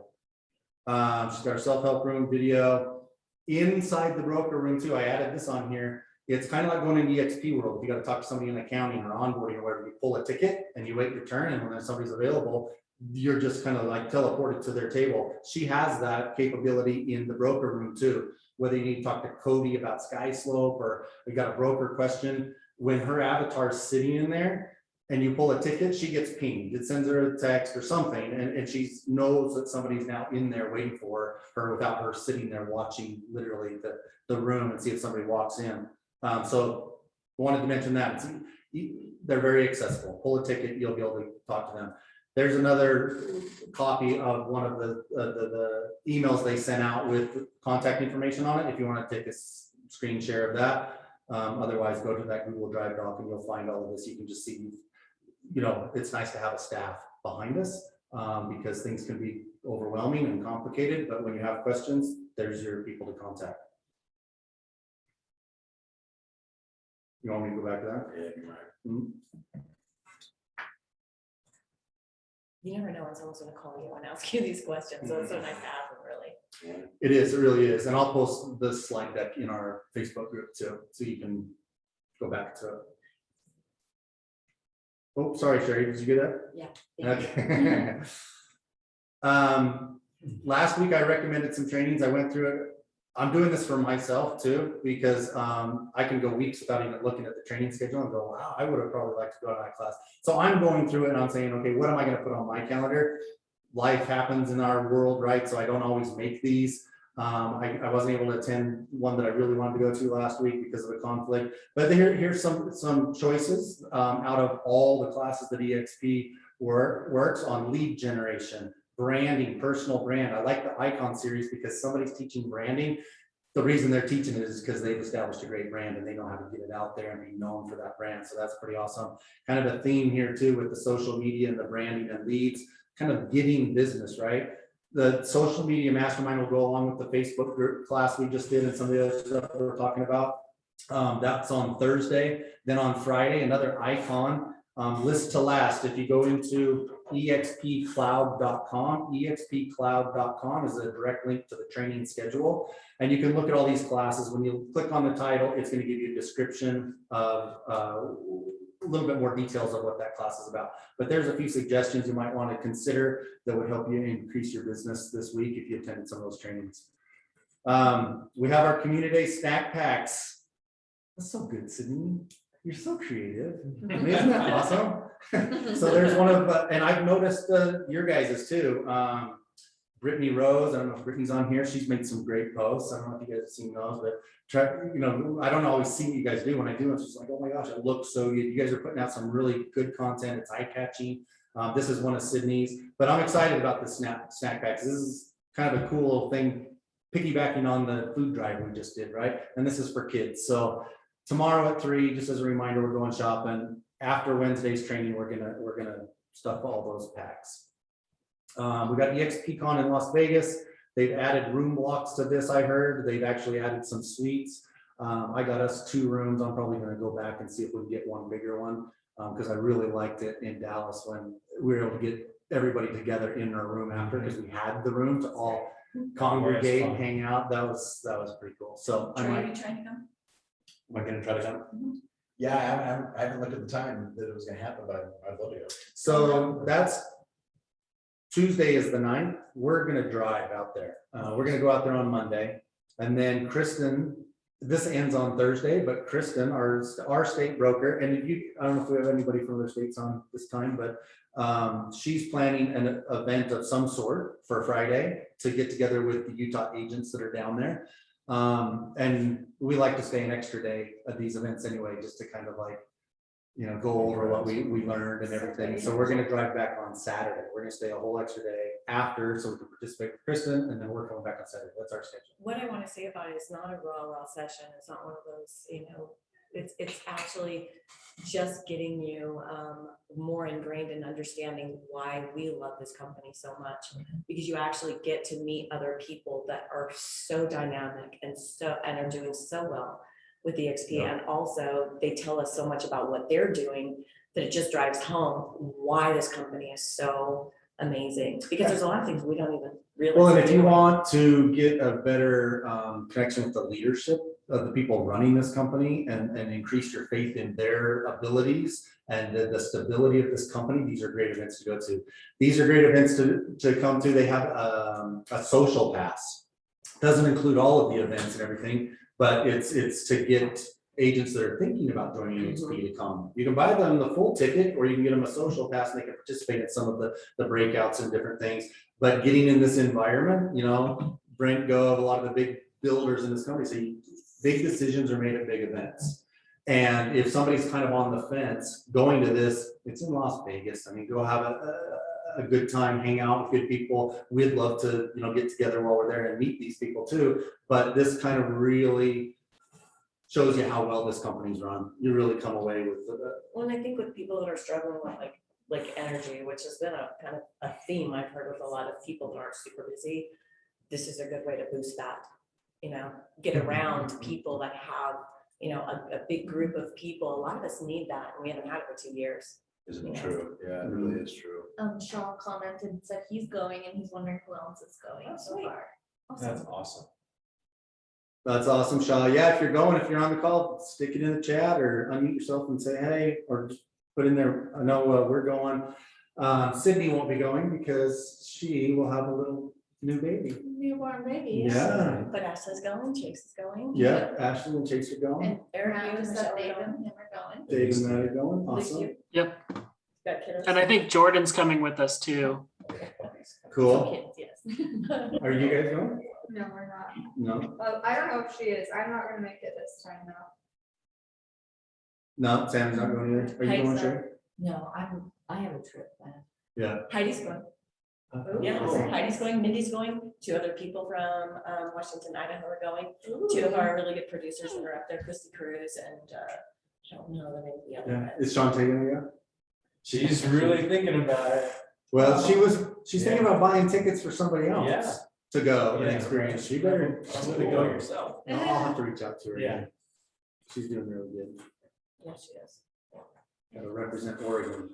She's got her self-help room video. Inside the broker room too, I added this on here. It's kind of like going in the EXP world. If you got to talk to somebody in accounting or onboarding or whatever, you pull a ticket and you wait your turn, and when somebody's available, you're just kind of like teleported to their table. She has that capability in the broker room too. Whether you need to talk to Cody about SkySlope or we got a broker question, when her avatar is sitting in there and you pull a ticket, she gets pinged. It sends her a text or something, and she knows that somebody's now in there waiting for her without her sitting there watching literally the room and see if somebody walks in. So wanted to mention that. They're very accessible. Pull a ticket, you'll be able to talk to them. There's another copy of one of the emails they sent out with contact information on it, if you want to take a screen share of that. Otherwise, go to that Google Drive doc and you'll find all of this. You can just see, it's nice to have a staff behind us because things can be overwhelming and complicated, but when you have questions, there's your people to contact. You want me to go back to that? Yeah, Mm-hmm. You never know when someone's gonna call you and ask you these questions, so it's so nice to have them, really. It really is. And I'll post the slide deck in our Facebook group too, so you can go back to it. Oh, sorry, Sherry, did you get that? Yeah. Okay. Last week I recommended some trainings. I went through it. I'm doing this for myself too, because I can go weeks without even looking at the training schedule and go, wow, I would have probably liked to go to that class. So I'm going through it and I'm saying, okay, what am I going to put on my calendar? Life happens in our world, right? So I don't always make these. I wasn't able to attend one that I really wanted to go to last week because of a conflict, but here's some choices out of all the classes that EXP works on: lead generation, branding, personal brand. I like the icon series because somebody's teaching branding. The reason they're teaching it is because they've established a great brand and they know how to get it out there and be known for that brand. So that's pretty awesome. Kind of a theme here too with the social media and the branding and leads, kind of getting business, right? The social media mastermind will go along with the Facebook group class we just did and some of the other stuff that we're talking about. That's on Thursday. Then on Friday, another icon list to last. If you go into expcloud.com, expcloud.com is a direct link to the training schedule. And you can look at all these classes. When you click on the title, it's going to give you a description of a little bit more details of what that class is about. But there's a few suggestions you might want to consider that would help you increase your business this week if you attended some of those trainings. We have our community day snack packs. That's so good, Sydney. You're so creative. Isn't that awesome? So there's one of, and I've noticed your guys's too. Brittany Rose, I don't know if Brittany's on here. She's made some great posts. I don't know if you guys have seen those, but try, I don't always see what you guys do. When I do, it's just like, oh my gosh, it looks so good. You guys are putting out some really good content. It's eye-catching. This is one of Sydney's, but I'm excited about the snack packs. This is kind of a cool little thing, piggybacking on the food drive we just did, right? And this is for kids. So tomorrow at 3, just as a reminder, we're going shopping. After Wednesday's training, we're gonna stuff all those packs. We got EXPCon in Las Vegas. They've added room blocks to this. I heard they've actually added some suites. I got us 2 rooms. I'm probably going to go back and see if we can get one bigger one because I really liked it in Dallas when we were able to get everybody together in our room after, because we had the room to all congregate and hang out. That was pretty cool. So Are you trying to come? Am I going to try to come? Yeah, I haven't looked at the time that it was going to happen, but I'd love to go. So that's Tuesday is the 9th. We're going to drive out there. We're going to go out there on Monday. And then Kristen, this ends on Thursday, but Kristen, our state broker, and if you, I don't know if we have anybody from other states on this time, but she's planning an event of some sort for Friday to get together with the Utah agents that are down there. And we like to stay an extra day at these events anyway, just to kind of like, go over what we learned and everything. So we're gonna drive back on Saturday. We're gonna stay a whole extra day after so we can participate with Kristen, and then we're coming back on Saturday. That's our schedule. What I want to say about it is not a raw session. It's not one of those, it's actually just getting you more ingrained in understanding why we love this company so much, because you actually get to meet other people that are so dynamic and are doing so well with the XP. And also they tell us so much about what they're doing that it just drives home why this company is so amazing, because there's a lot of things we don't even realize. Well, and if you want to get a better connection with the leadership of the people running this company and increase your faith in their abilities and the stability of this company, these are great events to go to. These are great events to come to. They have a social pass. Doesn't include all of the events and everything, but it's to get agents that are thinking about joining EXP to come. You can buy them the full ticket, or you can get them a social pass and they can participate in some of the breakouts and different things. But getting in this environment, Brent Gove, a lot of the big builders in this company say big decisions are made at big events. And if somebody's kind of on the fence going to this, it's in Las Vegas. I mean, go have a good time, hang out with good people. We'd love to, get together while we're there and meet these people too. But this kind of really shows you how well this company's run. You really come away with Well, and I think with people that are struggling with like energy, which has been a kind of a theme I've heard with a lot of people that aren't super busy, this is a good way to boost that. Get around people that have, a big group of people. A lot of us need that, and we haven't had it for 2 years. Isn't it true? Yeah, it really is true. Shaw commented and said he's going and he's wondering who else is going so far. That's awesome. That's awesome, Shaw. Yeah, if you're on the call, stick it in the chat or unmute yourself and say, hey, or just put in there, I know we're going. Sydney won't be going because she will have a little new baby. Newborn baby. Yeah. But Ashley's going, Chase is going. Yeah, Ashley and Chase are going. And Eric, Matt you and just Michelle said Dave are going. and him are going. Dave and Matt are going. At least Awesome. you Yep. got kiddos. And I think Jordan's coming with us too. Cool. Kids, yes. Are you guys going? No, we're not. No, Well, I don't know if she is. I'm not gonna make it this time though. no, Sam's not going either. Are you going, Sherry? No, I have a trip planned. Yeah. Heidi's going. Yeah, Heidi's going, Mindy's going, 2 other people from Washington, Idaho are going. 2 of our really good producers that are up there, Christy Cruz and I don't know the name of the other. Yeah. guys. Is Sean taking it yet? She's really thinking about it. Well, she's thinking about buying tickets for somebody else Yeah. to go and Yeah. experience. She better. I'm gonna go yourself. No, I'll have to reach out to her. Yeah. She's doing really good. Yeah, she is. Gotta represent Oregon.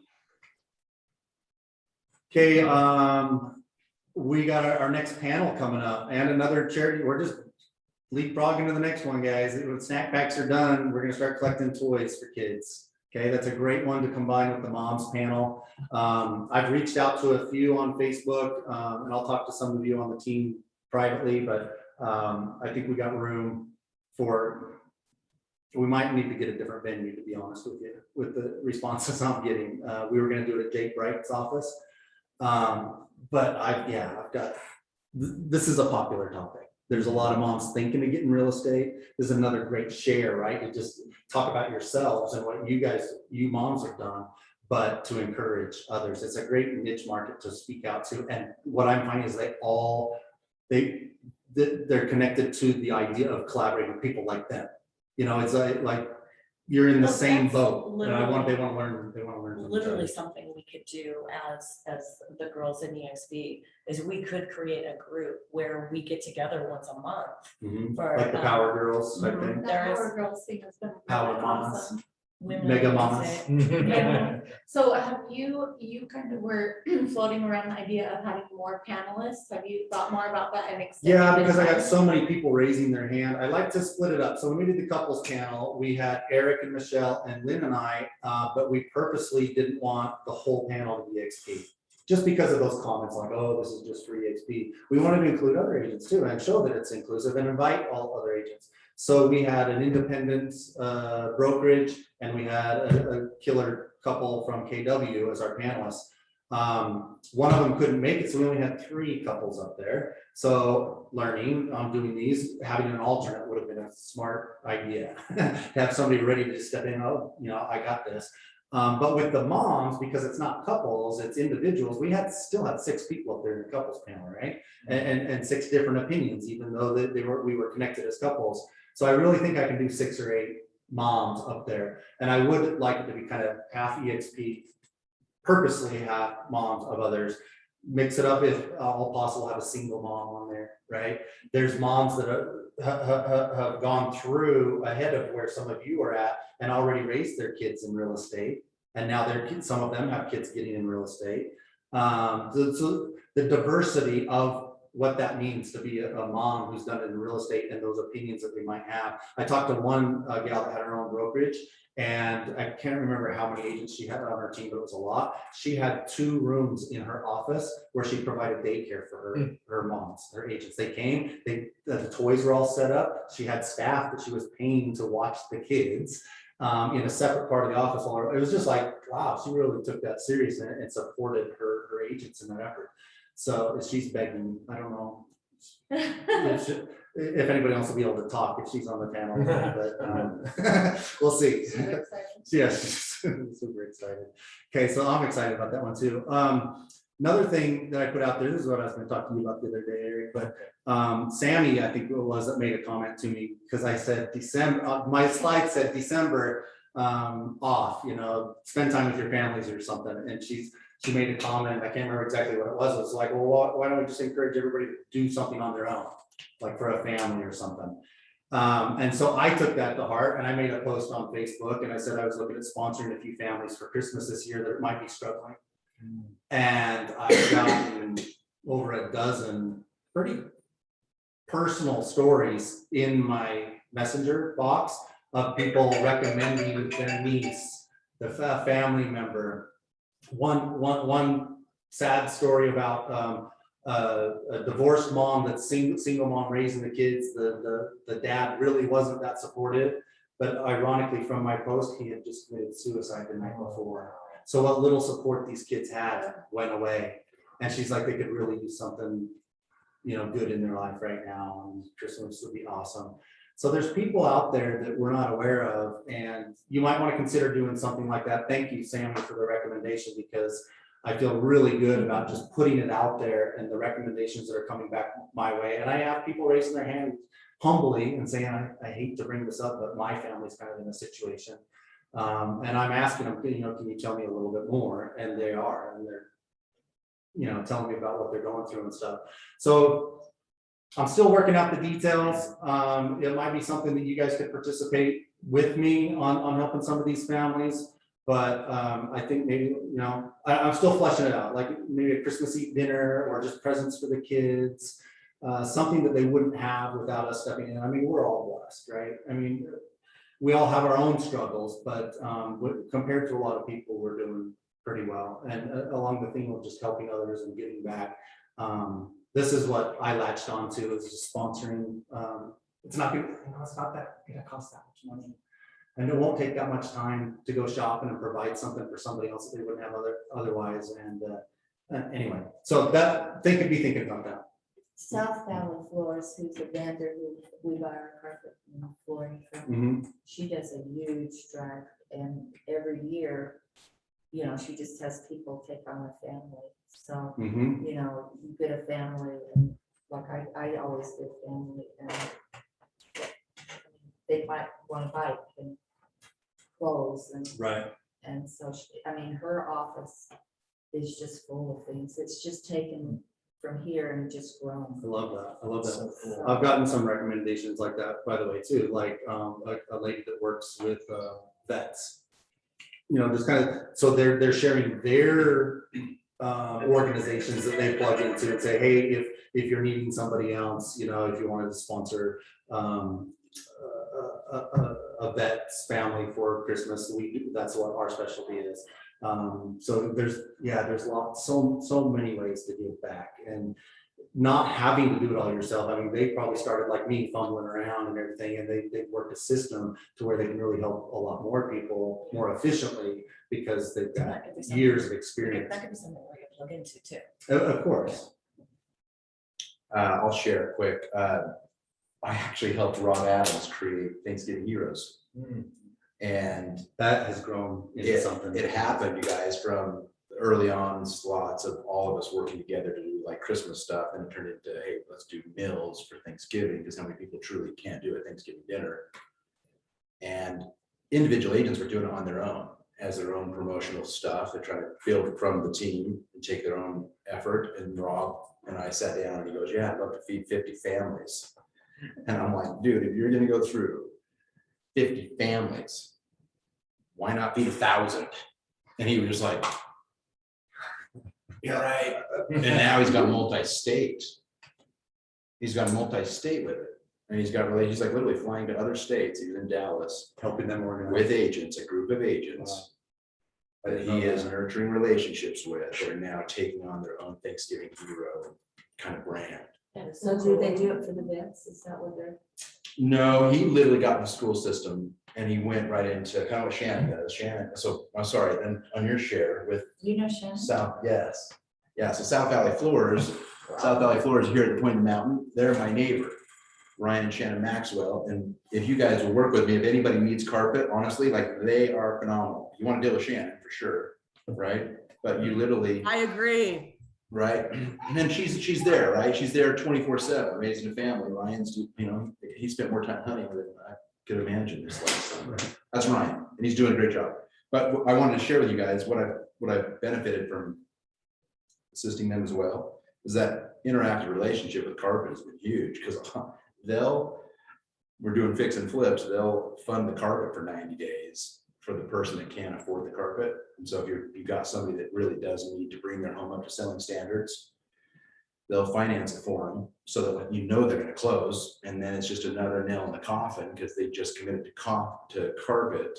Okay, we got our next panel coming up and another charity. We're just leapfrogging to the next one, guys. When snack packs are done, we're gonna start collecting toys for kids. Okay, that's a great one to combine with the moms panel. I've reached out to a few on Facebook, and I'll talk to some of you on the team privately, but I think we got room for. We might need to get a different venue, to be honest with you, with the responses I'm getting. We were gonna do it at Jake Bright's office. But I've got, this is a popular topic. There's a lot of moms thinking of getting real estate. This is another great share, right? To just talk about yourselves and what you moms have done, but to encourage others. It's a great niche market to speak out to. And what I'm finding is they're connected to the idea of collaborating with people like them. You know, it's like you're in the Well, same that's boat. And they want to literally- learn. They want to learn. from each Literally other. something we could do as the girls in EXP is we could create a group where we get together once a month. Mhm. For, Like the Power Girls type mhm. thing. That There is- Power Girls thing has been Power really Mamas. awesome. Women Mega in mamas. music. Yeah. So have you kind of were floating around the idea of having more panelists? Have you thought more about that and extending Yeah, the because I got time? so many people raising their hand. I like to split it up. So when we did the couples panel, we had Eric and Michelle and Lynn and I, but we purposely didn't want the whole panel to be EXP. Just because of those comments like, oh, this is just for EXP. We wanted to include other agents too and show that it's inclusive and invite all other agents. So we had an independent brokerage and we had a killer couple from KW as our panelists. One of them couldn't make it, so we only had 3 couples up there. So learning on doing these, having an alternate would have been a smart idea. To have somebody ready to step in, oh, you know, I got this. But with the moms, because it's not couples, it's individuals, we still had 6 people up there in the couples panel, right? And 6 different opinions, even though we were connected as couples. So I really think I can do 6 or 8 moms up there. And I would like it to be kind of half EXP, purposely have moms of others. Mix it up if all possible, have a single mom on there, right? There's moms that have gone through ahead of where some of you are at and already raised their kids in real estate. And now some of them have kids getting in real estate. So the diversity of what that means to be a mom who's done it in real estate and those opinions that they might have. I talked to one gal that had her own brokerage, and I can't remember how many agents she had on her team, but it was a lot. She had 2 rooms in her office where she provided daycare for her moms, her agents. They came, the toys were all set up. She had staff that she was paying to watch the kids in a separate part of the office. It was just like, wow, she really took that serious and supported her agents in that effort. So she's begging, I don't know if anybody else will be able to talk if she's on the panel, but we'll see. Super excited. Yeah, she's super excited. Okay, so I'm excited about that one too. Another thing that I put out there, this is what I was going to talk to you about the other day, Eric, but Sammy, I think it was, that made a comment to me because I said December, my slide said December off, you know, spend time with your families or something. And she made a comment, I can't remember exactly what it was. It's like, well, why don't we just encourage everybody to do something on their own, like for a family or something. And so I took that to heart and I made a post on Facebook and I said I was looking at sponsoring a few families for Christmas this year that might be struggling. And I've gotten over a dozen pretty personal stories in my messenger box of people recommending their niece, the family member. One sad story about a divorced mom that's single mom raising the kids. The dad really wasn't that supportive, but ironically from my post, he had just committed suicide the night before. So what little support these kids had went away. And she's like, they could really use something good in their life right now, and Christmas would be awesome. So there's people out there that we're not aware of, and you might want to consider doing something like that. Thank you, Sammy, for the recommendation, because I feel really good about just putting it out there and the recommendations that are coming back my way. And I have people raising their hand humbly and saying, I hate to bring this up, but my family's kind of in a situation. And I'm asking them, can you tell me a little bit more? And they are, and they're, telling me about what they're going through and stuff. So I'm still working out the details. It might be something that you guys could participate with me on helping some of these families. But I think maybe, I'm still fleshing it out, like maybe a Christmas Eve dinner or just presents for the kids, something that they wouldn't have without us stepping in. I mean, we're all blessed, right? I mean, we all have our own struggles, but compared to a lot of people, we're doing pretty well. And along the theme of just helping others and giving back, this is what I latched onto, is just sponsoring. It's not gonna cost that much money. And it won't take that much time to go shopping and provide something for somebody else that they wouldn't have otherwise. And anyway, so that they could be thinking about that. South Valley Floors, who's a vendor who we buy our carpet and flooring from, Mhm. she does a huge drive, and every year, she just has people take on a family. So, Mhm. You get a family, and like I always get family, and they might want to buy and clothes and. Right. And so, her office is just full of things. It's just taken from here and just grown. I love that. I love that. So cool. I've gotten some recommendations like that, by the way, too, like a lady that works with vets. Just kind of, so they're sharing their organizations that they plug into and say, hey, if you're needing somebody else, if you wanted to sponsor a vet's family for Christmas, that's what our specialty is. So there's so many ways to give back, and not having to do it all yourself. I mean, they probably started like me, fumbling around and everything, and they've worked a system to where they can really help a lot more people more efficiently because they've got That could be something- years of experience. That could be something we could plug into too. Of course. I'll share quick. I actually helped Rob Adams create Thanksgiving Heroes. And That has grown into something. it happened, you guys, from early on slots of all of us working together to do like Christmas stuff, and it turned into, hey, let's do meals for Thanksgiving, because how many people truly can't do a Thanksgiving dinner? And individual agents were doing it on their own, as their own promotional stuff. They're trying to build from the team and take their own effort. And Rob and I sat down and he goes, yeah, I'd love to feed 50 families. And I'm like, dude, if you're gonna go through 50 families, why not feed 1,000? And he was just like, you're right. And now he's got multi-state. He's got multi-state with it. And he's like literally flying to other states. He was in Dallas, Helping them organize. with agents, a group of agents that he is nurturing relationships with. They're now taking on their own Thanksgiving hero kind of brand. So do they do it for the vets? Is that what they're? No, he literally got in the school system and he went right into kind of what Shannon does. Shannon, so I'm sorry, then on your share with Shannon? South, yes. Yeah, so South Valley Floors here at the point of the mountain, they're my neighbor, Ryan and Shannon Maxwell. And if you guys will work with me, if anybody needs carpet, honestly, like they are phenomenal. You want to deal with Shannon for sure, right? But you literally. I agree. Right, and then she's there, right? She's there 24/7, raising a family. Ryan's, he spent more time hunting than I could imagine this last summer. That's Ryan, and he's doing a great job. But I wanted to share with you guys what I've benefited from assisting them as well, is that interactive relationship with carpet has been huge, because we're doing fix and flips, they'll fund the carpet for 90 days for the person that can't afford the carpet. And so if you've got somebody that really does need to bring their home up to selling standards, they'll finance it for them so that they're going to close. And then it's just another nail in the coffin, because they just committed to carpet.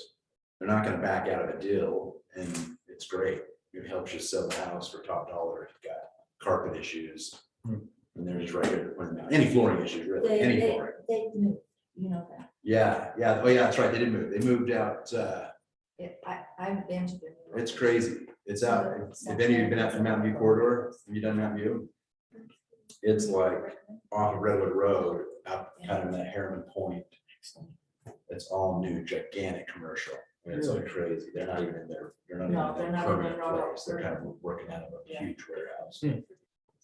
They're not going to back out of a deal. And it's great. It helps you sell the house for top dollar if you've got carpet issues. And they're just right here. Any flooring issues, really, any flooring. They moved, you know that. Yeah. Oh yeah, that's right. They did move. They moved out. I've been to them. It's crazy. It's out. If any of you have been out to the Mountain View corridor, have you done Mountain View? It's like off of Redwood Road, up kind of in that Harriman Point. It's all new, gigantic commercial. I mean, it's like crazy. They're not even in their, they're not No, even they're in not their in permanent their place. They're kind of working out of a Yeah. huge warehouse.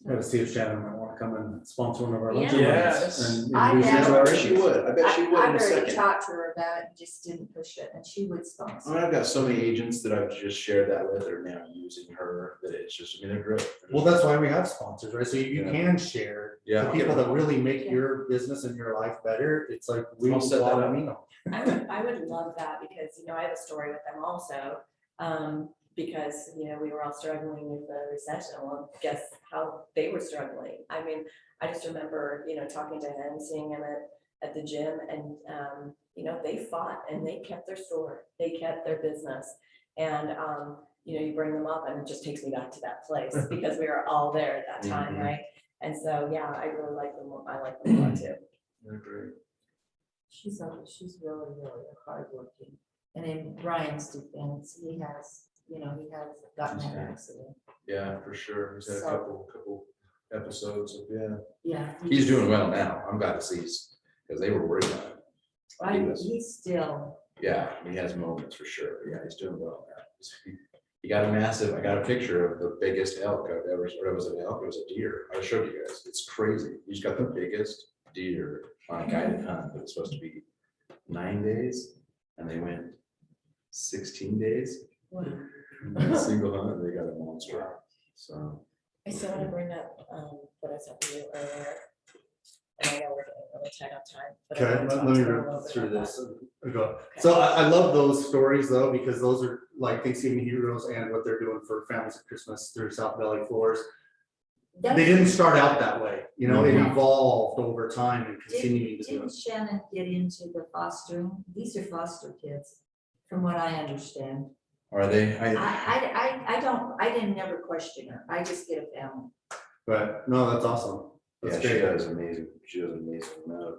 Gotta see if Shannon might want to come and sponsor one of our lunch. Yes. events and I introduce know. us I bet already. she would. I bet she would in a I already second. talked to her about it and just didn't push it, and she would I sponsor. mean, I've got so many agents that I've just shared that with that are now using her, that it's just, I mean, they're great. Well, that's why we have sponsors, right? So you Yeah. can share Yeah. the people that really make your business and your life better. It's like we I'll set that want up. to meet them. I would love that because, I have a story with them also. Because, we were all struggling with the recession. Well, guess how they were struggling. I mean, I just remember, talking to him, seeing him at the gym and, they fought and they kept their store, they kept their business. And, you bring them up and it just takes me back to that place because we were all there at that time, Mhm. right? And so, yeah, I really like them. I like them a lot too. They're great. She's really, really hardworking. And in Brian's defense, he has gotten that accident. Yeah, for sure. He's had a So- couple episodes of, yeah. Yeah. He's doing well now. I'm glad to see, because they were worried about him. He's still, Yeah, he has moments for sure. Yeah, he's doing well now. He got I got a picture of the biggest elk I've ever, or it was an elk, it was a deer. I showed you guys. It's crazy. He's got the biggest deer on a guided hunt that was supposed to be 9 days, and they went 16 days. Wow. In a single hunt, and they got a monster. So, I still want to bring up what I said to you earlier. And I know we're getting really tight on time. but I Okay, wanna talk let me to you a run little bit through about this. that. So I love those stories though, because those are like Thanksgiving heroes and what they're doing for families at Christmas through South Valley Floors. They didn't start out that way, it Mhm. evolved over time and continuing to do Didn't it. Shannon get into the fostering? These are foster kids, from what I understand. are they? I didn't never question her. I just get a family. But no, that's awesome. Yeah, That's she great. does amazing. She does an amazing amount of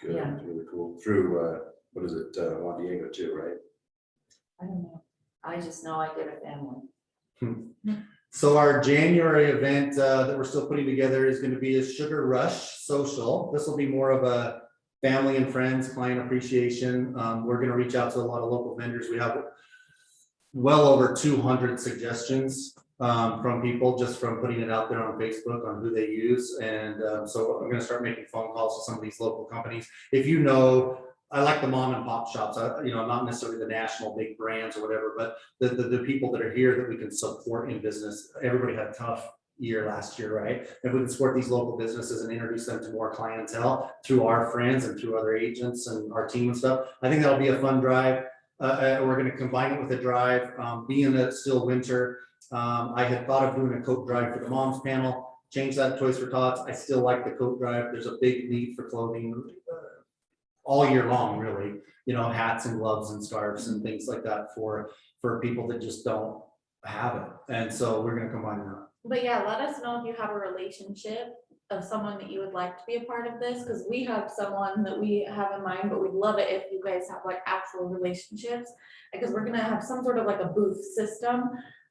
good. Yeah. It's really cool. Through, what is it, Juan Diego too, right? I don't know. I just know I get a family. So our January event that we're still putting together is going to be a Sugar Rush Social. This will be more of a family and friends, client appreciation. We're going to reach out to a lot of local vendors. We have well over 200 suggestions from people just from putting it out there on Facebook on who they use. And so I'm going to start making phone calls to some of these local companies. If I like the mom and pop shops, not necessarily the national big brands or whatever, but the people that are here that we can support in business. Everybody had a tough year last year, right? If we can support these local businesses and introduce them to more clientele through our friends and through other agents and our team and stuff, I think that'll be a fun drive. We're going to combine it with a drive, being that it's still winter. I had thought of doing a coat drive for the moms panel, change that to Toys for Tots. I still like the coat drive. There's a big need for clothing all year long, really, hats and gloves and scarves and things like that for people that just don't have it. And so we're going to combine that. But yeah, let us know if you have a relationship of someone that you would like to be a part of this, because we have someone that we have in mind, but we'd love it if you guys have like actual relationships, because we're gonna have some sort of like a booth system.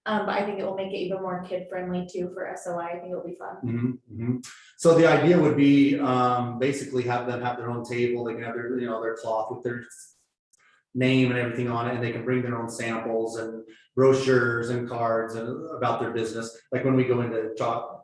But I think it will make it even more kid friendly too for SOI. I think it'll be fun. So the idea would be basically have them have their own table. They can have their, their cloth with their name and everything on it, and they can bring their own samples and brochures and cards and about their business. Like when we go into Chocolate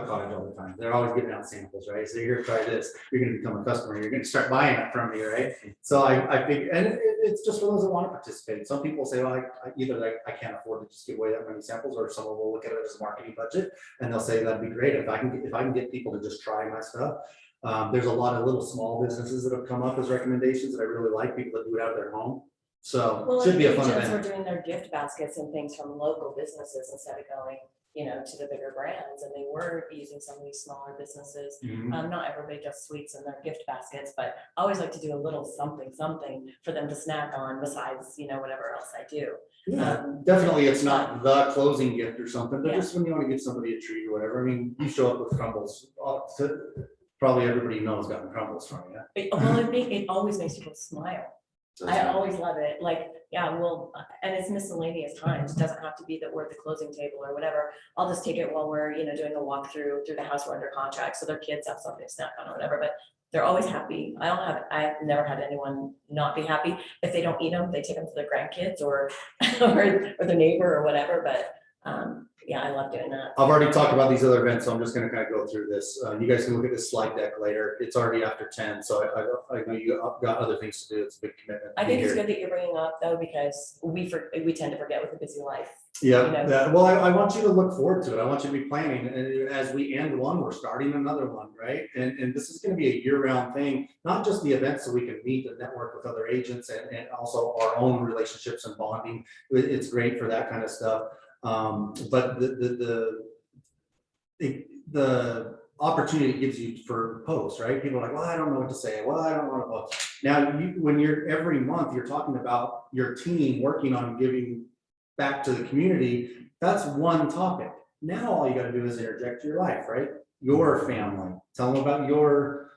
Cottage all the time, they're always giving out samples, right? So you're gonna try this, you're gonna become a customer, you're gonna start buying it from me, right? So I think, and it's just for those that want to participate. Some people say, well, I can't afford to just give away that many samples, or someone will look at it as a marketing budget and they'll say that'd be great if I can get people to just try my stuff. There's a lot of little small businesses that have come up as recommendations that I really like, people that do it out of their home. So Well, should be a fun agents are event. doing their gift baskets and things from local businesses instead of going, to the bigger brands, and they were using some of these smaller businesses. Mhm. Not everybody does sweets in their gift baskets, but I always like to do a little something for them to snack on besides, whatever else I do. Yeah, definitely, it's not the closing gift or something, but Yeah. just when you want to give somebody a treat or whatever. I mean, you show up with crumbles, probably everybody you know has gotten crumbles from you. It always makes people smile. I always love it. Like yeah, well, and it's miscellaneous times. It doesn't have to be that we're at the closing table or whatever. I'll just take it while we're, doing a walkthrough through the house, we're under contract, so their kids have something to snack on or whatever, but they're always happy. I've never had anyone not be happy. If they don't eat them, they take them to their grandkids or or their neighbor or whatever, but yeah, I love doing that. I've already talked about these other events, so I'm just gonna kind of go through this. You guys can look at this slide deck later. It's already after 10, so I know you got other things to do. It's a big commitment. I think it's good that you're bringing up though, because we tend to forget with a busy life. Yeah, well, I want you to look forward to it. I want you to be planning, and as we end one, we're starting another one, right? And this is gonna be a year-round thing, not just the events so we can meet and network with other agents and also our own relationships and bonding. It's great for that kind of stuff. But the opportunity it gives you for posts, right? People are like, well, I don't know what to say. Well, I don't want to post. Now, when you're every month, you're talking about your team working on giving back to the community. That's one topic. Now, all you got to do is interject your life, right? Your family. Tell them about your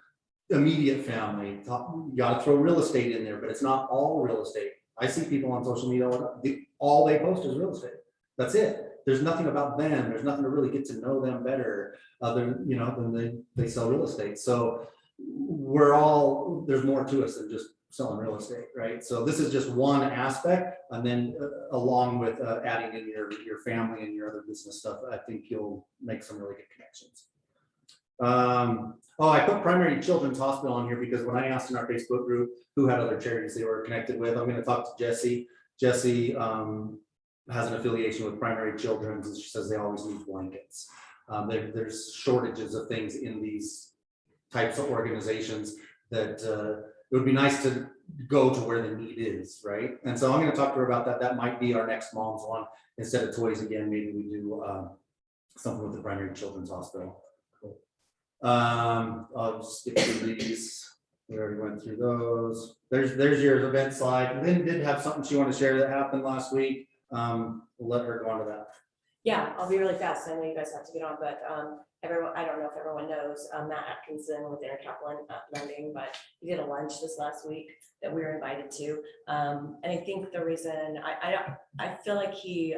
immediate family. You got to throw real estate in there, but it's not all real estate. I see people on social media, all they post is real estate. That's it. There's nothing about them. There's nothing to really get to know them better other, than they sell real estate. So there's more to us than just selling real estate, right? So this is just one aspect. And then along with adding in your family and your other business stuff, I think you'll make some really good connections. I put Primary Children's Hospital on here because when I asked in our Facebook group who had other charities they were connected with, I'm going to talk to Jessie. Jessie has an affiliation with Primary Children's, and she says they always need blankets. There's shortages of things in these types of organizations that it would be nice to go to where the need is, right? And so I'm going to talk to her about that. That might be our next mom's one. Instead of toys again, maybe we do something with the Primary Children's Hospital. I'll just skip through these. We already went through those. There's your event slide. Lynn did have something she wanted to share that happened last week. We'll let her go on to that. Yeah, I'll be really fast. I know you guys have to get on, but everyone, I don't know if everyone knows Matt Atkinson with Intercapital Lending, but he did a lunch this last week that we were invited to. And I think the reason I feel like he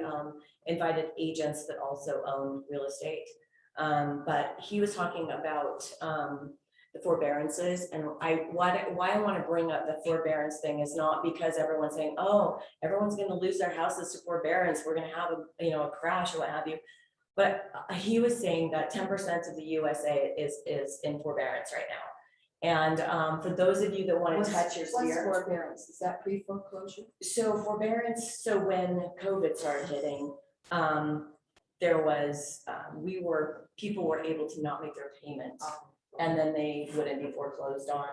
invited agents that also own real estate. But he was talking about the forbearances, and why I want to bring up the forbearance thing is not because everyone's saying, oh, everyone's going to lose their houses to forbearance, we're going to have a crash or what have you. But he was saying that 10% of the USA is in forbearance right now. And for those of you that want to touch your sphere, Forbearance, is that pre-foreclosure? so forbearance, so when COVID started hitting, there was, people were able to not make their payments. And then they wouldn't be foreclosed on.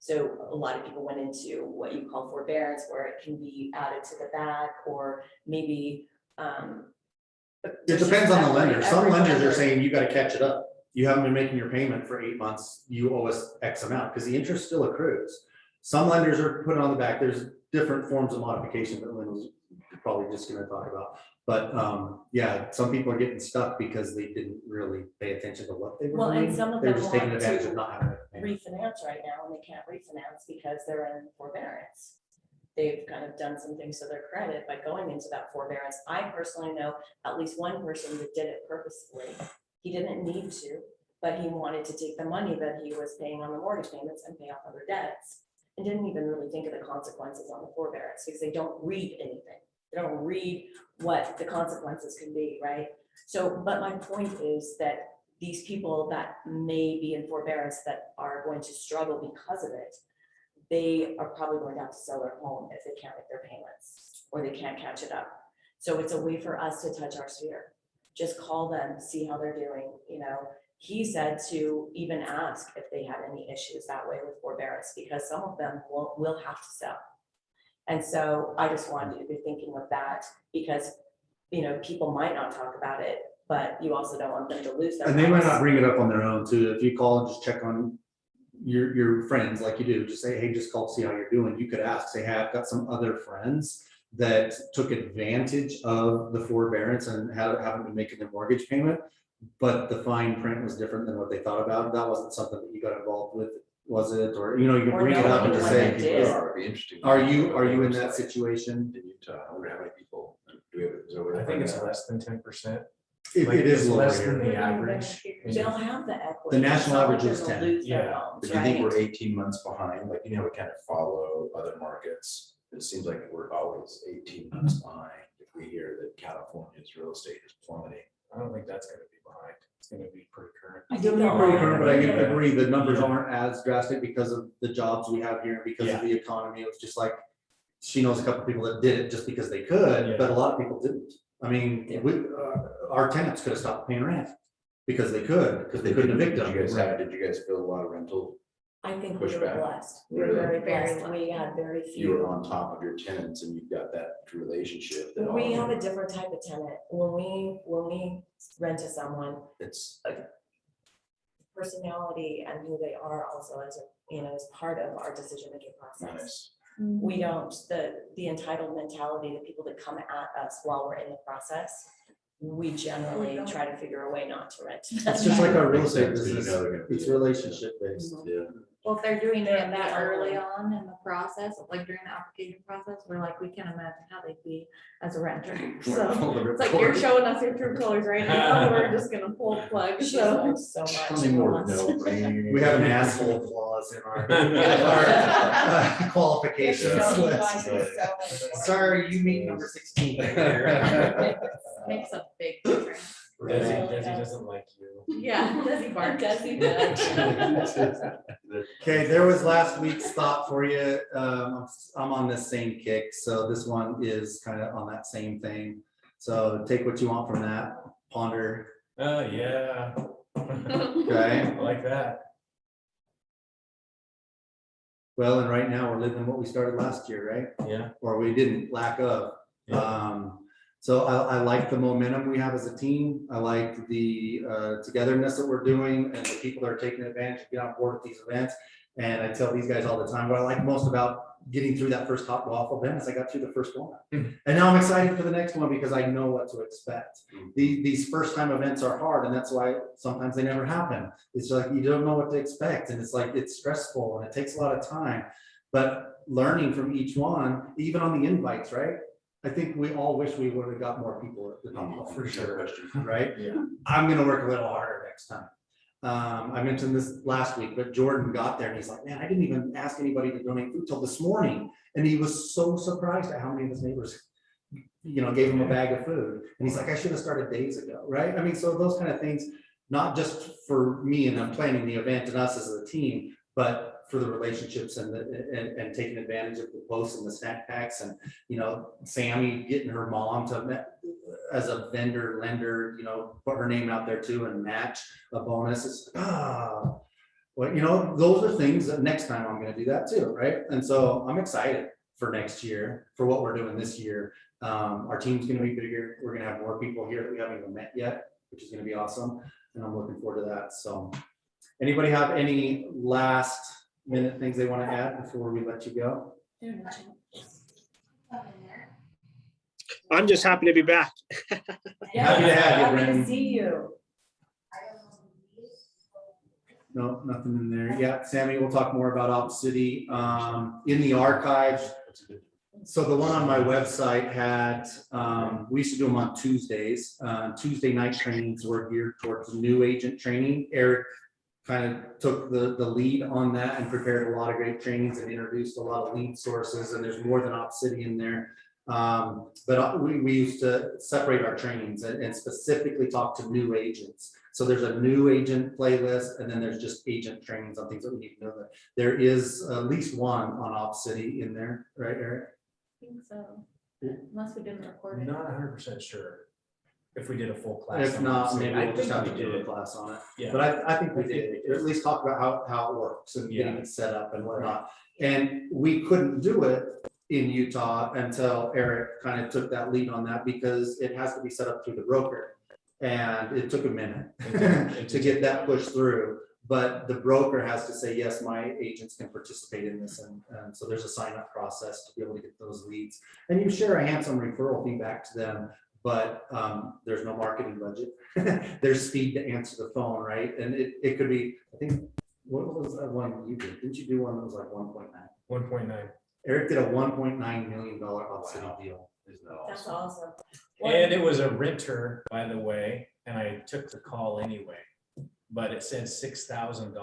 So a lot of people went into what you call forbearance, where it can be added to the back, or maybe. It depends on the lender. Some lenders are saying you got to catch it up. You haven't been making your payment for 8 months. You owe us X amount because the interest still accrues. Some lenders are put on the back. There's different forms of modification that Lynn was probably just going to talk about. But yeah, some people are getting stuck because they didn't really pay attention to what they were doing. And some of They're them just taking want advantage to of not having it. refinance right now, and they can't refinance because they're in forbearance. They've kind of done some things to their credit by going into that forbearance. I personally know at least one person that did it purposefully. He didn't need to, but he wanted to take the money that he was paying on the mortgage payments and pay off other debts, and didn't even really think of the consequences on the forbearance because they don't read anything. They don't read what the consequences can be, right? So, but my point is that these people that may be in forbearance that are going to struggle because of it, they are probably going to have to sell their home if they can't make their payments or they can't catch it up. So it's a way for us to touch our sphere. Just call them, see how they're doing. He said to even ask if they had any issues that way with forbearance, because some of them will have to sell. And so I just wanted you to be thinking of that, because people might not talk about it, but you also don't want them to lose their. And they might not bring it up on their own too. If you call and just check on your friends like you do, just say, hey, just call to see how you're doing. You could ask, say, hey, I've got some other friends that took advantage of the forbearance and haven't been making their mortgage payment, but the fine print was different than what they thought about. That wasn't something that you got involved with was it? Or, you know, you can Or bring it up and know just anyone say, that did. It'd be interesting. are you in that situation? In Utah, I wonder how many people, do we have, is there a way to I think find it's out? less than 10%. It is lower less than here. the average. They'll have the equity. The national It's not like average is they're gonna 10. lose their Yeah. homes, But do you think right? we're 18 months behind? Like, you know, we kind of follow other markets. It seems like we're always 18 months behind if we hear that California's real estate is plummeting. I don't think that's gonna be behind. It's gonna be pretty current. I It's think gonna be they'll pretty have current, it. but I Yeah. agree, the numbers Yeah. aren't as drastic because of the jobs we have here, because of Yeah. the economy. It was just like, she knows a couple people that did it just because they could, but a lot of people didn't. I mean, our tenants could have stopped paying rent because they could, because they couldn't evict them. Did you guys feel a lot of rental? I think we were Pushback. blessed. We were Really? very Very blessed. We had very You were few. on top of your tenants and you've got that relationship. that We all- have a different type of tenant. When we rent to someone, It's, personality and who they are also as a, you know, as part of our decision-making process. nice. We don't, the entitled mentality, the people that come at us while we're in the process, we generally try to figure a way not to rent. to them. It's just like our real Makes estate sense, 'cause you business, know they're gonna be- it's relationship based. Yeah. Well, if they're doing They're it that the early only- on in the process, like during the application process, we're like, we can imagine how they'd be as a renter. So it's like, you're showing us your true colors right now, we're just gonna pull the plug, She's so. learned so much. Tell me more, from us. no. We have an asshole clause in our qualifications It's so list. much. Sorry, you meet number 16. Makes a big difference. Desi doesn't like you. Yeah, Desi bark. Desi does. Okay, there was last week's thought for you. I'm on this same kick, so this one is kind of on that same thing. So take what you want from that, ponder, Oh, yeah. okay? I like that. Well, and right now we're living what we started last year, right? Yeah. Or we didn't, lack of. Yeah. So I like the momentum we have as a team. I like the togetherness that we're doing and the people that are taking advantage to get on board with these events. And I tell these guys all the time, what I like most about getting through that first hot waffle event is I got through the first one. And now I'm excited for the next one because I know what to expect. These first time events are hard, and that's why sometimes they never happen. It's like you don't know what to expect, and it's like it's stressful and it takes a lot of time. But learning from each one, even on the invites, right? I think we all wish we would have got more people at the top, For sure. right? Yeah. I'm gonna work a little harder next time. I mentioned this last week, but Jordan got there and he's like, man, I didn't even ask anybody to donate food till this morning. And he was so surprised at how many of his neighbors, gave him a bag of food. And he's like, I should have started days ago, right? I mean, so those kind of things, not just for me and I'm planning the event and us as a team, but for the relationships and taking advantage of the posts and the snack packs and, Sammy getting her mom to, as a vendor lender, put her name out there too and match a bonus. It's, well, those are things that next time I'm gonna do that too, right? And so I'm excited for next year, for what we're doing this year. Our team's gonna be bigger. We're gonna have more people here that we haven't even met yet, which is gonna be awesome. And I'm looking forward to that. So anybody have any last minute things they want to add before we let you go? I'm just happy to be back. Yeah, Happy to have you, happy Brandon. to see you. No, nothing in there. Yeah, Sammy, we'll talk more about Op City. In the archives. So the one on my website had, we used to do them on Tuesdays. Tuesday night trainings were geared towards new agent training. Eric kind of took the lead on that and prepared a lot of great trainings and introduced a lot of lead sources, and there's more than Op City in there. But we used to separate our trainings and specifically talk to new agents. So there's a new agent playlist, and then there's just agent trainings on things that we need to know. That there is at least one on Op City in there, right, Eric? I think so, unless we didn't record it. Not 100% sure if we did a full class. If on not, it. maybe I we'll just think have we to do a did. class on it. Yeah. But I think we I think did, we did. or at least talk about how it works and getting Yeah. it set up and whatnot. And we couldn't do it in Utah until Eric kind of took that lead on that because it has to be set up through the broker. And it took a minute to get that pushed through. But the broker has to say, yes, my agents can participate in this. And so there's a sign up process to be able to get those leads. And you share a handsome referral fee back to them, but there's no marketing budget. There's speed to answer the phone, right? And it could be, I think What was that one you did? Didn't you do one that was like 1.9? 1.9. Eric did a $1.9 million off-city deal. That's awesome. And it was a renter, by the way, and I took the call anyway. But it said $6,000 rent,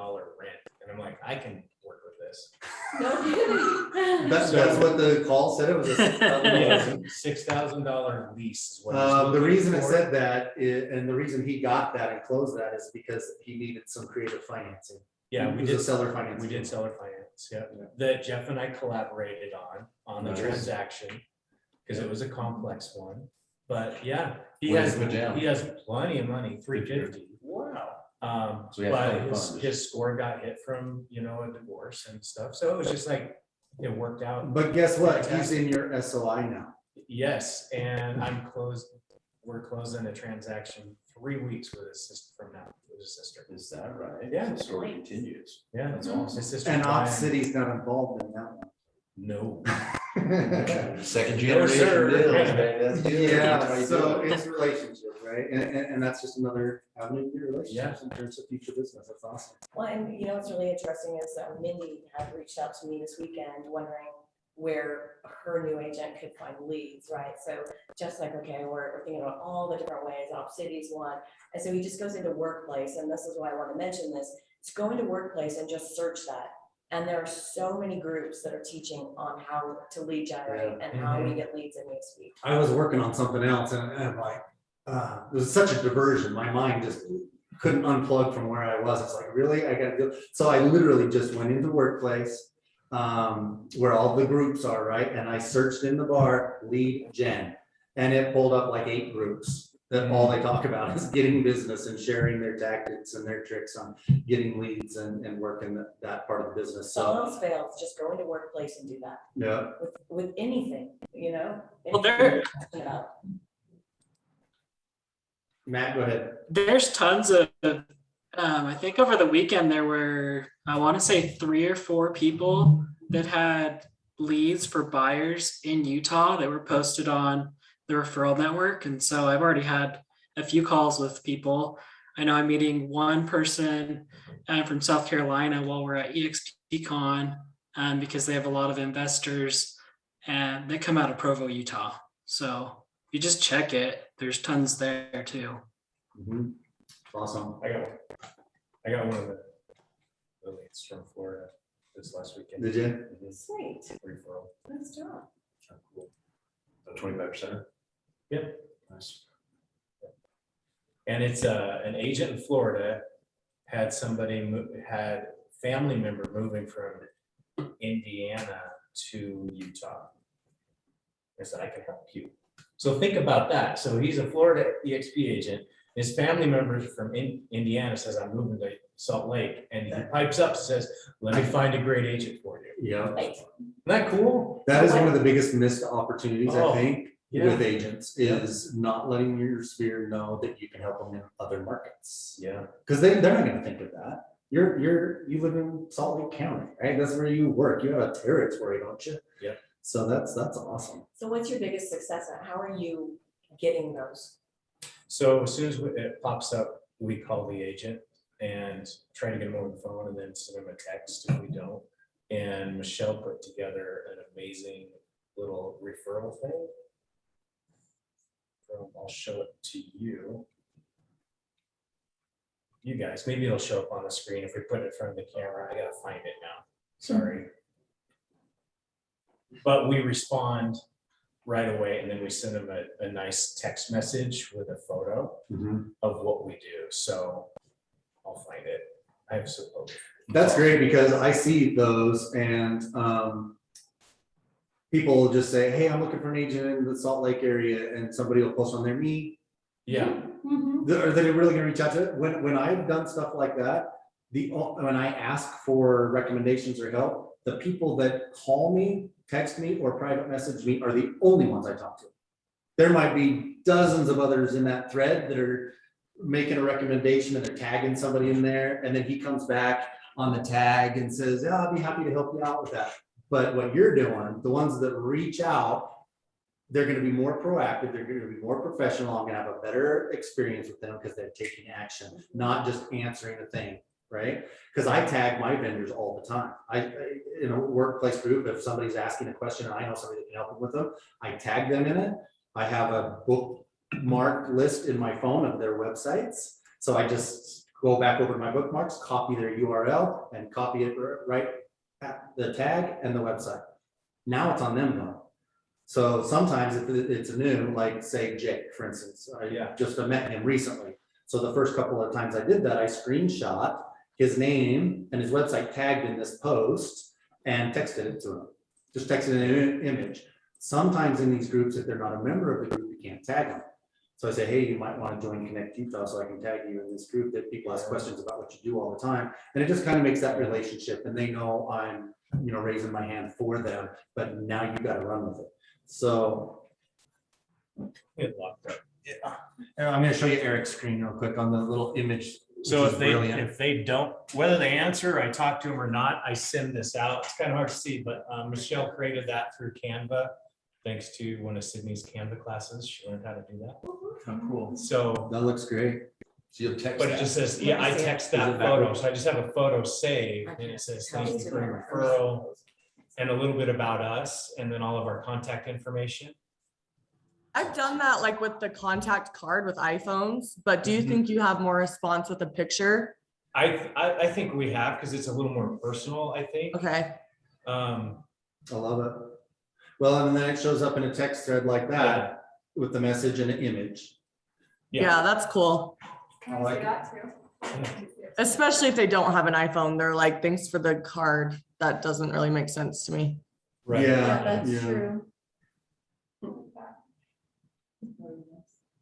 and I'm like, I can work with this. No kidding. That's what the call said. It was a $6,000 lease is what he's the looking reason it for. said that, and the reason he got that and closed that is because he needed some creative financing. Yeah, It we was a did seller finance. We did deal. seller finance, yeah, Yeah. that Jeff and I collaborated on the Nice. transaction, because it was a complex one. But yeah, he Way has, to put down. he has plenty of money, 350. Wow. But So he had plenty of his, funds. his score got hit from, a divorce and stuff, so it was just like, it worked out. But guess what? He's Fantastic. in your SOI now. Yes, and we're closing a transaction 3 weeks with his sister from now, with his sister. Is that right? Yeah. The story continues. Yeah, that's awesome. His sister. And Op died. City's not involved in that No. one. Second No, generation sir. deals, man. That's good. Yeah, That's how you so do it. it's relationships, right? And that's just another avenue of your relationships in terms of future business. That's awesome. Well, and what's really interesting is Mindy had reached out to me this weekend wondering where her new agent could find leads, right? So just like, okay, we're thinking about all the different ways, Op City's one. And so he just goes into Workplace, and this is why I want to mention this. It's go into Workplace and just search that. And there are so many groups that are teaching on how to lead generate and how we get leads in EXP. I was working on something else and I'm like, it was such a diversion. My mind just couldn't unplug from where I was. It's like, really? I gotta do. So I literally just went into Workplace, where all the groups are, right? And I searched in the bar, lead gen, and it pulled up like 8 groups that all they talk about is getting business and sharing their tactics and their tricks on getting leads and working that part of the business. If all So, else fails, just go into Workplace and do that yeah. with anything, Well, there- about. Matt, go ahead. There's tons of, I think over the weekend there were, I want to say 3 or 4 people that had leads for buyers in Utah that were posted on the referral network. And so I've already had a few calls with people. I know I'm meeting one person from South Carolina while we're at EXPCon because they have a lot of investors and they come out of Provo, Utah. So you just check it. There's tons there too. Mhm. Awesome. I got one of the leads from Florida this last weekend. Did you? Sweet, Referral. nice job. 25%. Yep. Nice. And it's an agent in Florida had family member moving from Indiana to Utah. I said, I can help you. So think about that. So he's a Florida EXP agent. His family members from Indiana says, I'm moving to Salt Lake. And he pipes up and says, let me find a great agent for you. Yeah. Isn't that cool? That is one of the biggest missed opportunities, I Oh, think, yeah. with agents, is not letting your sphere know that you can help them in other markets. Yeah. Because they're not gonna think of that. You live in Salt Lake County, right? That's where you work. You have a territory, don't you? Yeah. So that's awesome. So what's your biggest success at? How are you getting those? So as soon as it pops up, we call the agent and try to get them over the phone and then send them a text if we don't. And Michelle put together an amazing little referral thing. I'll show it to you. You guys, maybe it'll show up on the screen if we put it in front of the camera. I gotta find it now. Sorry. But we respond right away and then we send them a nice text message with a photo of what we do. So I'll find it. I suppose. That's great because I see those and people will just say, hey, I'm looking for an agent in the Salt Lake area, and somebody will post on there, me. Yeah. Are they really gonna reach out to it? When I've done stuff like that, when I ask for recommendations or help, the people that call me, text me, or private message me are the only ones I talk to. There might be dozens of others in that thread that are making a recommendation and they're tagging somebody in there, and then he comes back on the tag and says, yeah, I'll be happy to help you out with that. But what you're doing, the ones that reach out, they're gonna be more proactive, they're gonna be more professional, I'm gonna have a better experience with them because they're taking action, not just answering a thing. right? Because I tag my vendors all the time. In a workplace group, if somebody's asking a question and I know somebody that can help them with them, I tag them in it. I have a bookmark list in my phone of their websites. So I just go back over to my bookmarks, copy their URL and copy it right at the tag and the website. Now it's on them though. So sometimes if it's new, like say Jake, for instance, I just met him recently. So the first couple of times I did that, I screenshot his name and his website tagged in this post and texted it to him. Just texted an image. Sometimes in these groups, if they're not a member of the group, you can't tag them. So I say, hey, you might want to join Connect Utah so I can tag you in this group that people ask questions about what you do all the time. And it just kind of makes that relationship and they know I'm, raising my hand for them, but now you got to run with it. So Good luck. yeah, I'm going to show you Eric's screen real quick on the little image. So which if is if they don't, whether they answer, I talk to them or not, I send this out. It's kind of hard to see, but Michelle created that through Canva. Thanks to one of Sydney's Canva classes. She learned how to do that. Oh, cool. So That looks great. So you'll text but it that. just says, yeah, I text that Is it photo. backwards? So I just have a photo saved and it says, thank you for your referral and a little bit about us and then all of our contact information. I've done that like with the contact card with iPhones, but do you think you have more response with a picture? I think we have, because it's a little more personal, I think. Okay. I love it. Well, and then it shows up in a text thread like that with the message and an image. Yeah, that's cool. I like it. Especially if they don't have an iPhone, they're like, thanks for the card. That doesn't really make sense to me. Right. Yeah, that's yeah. true.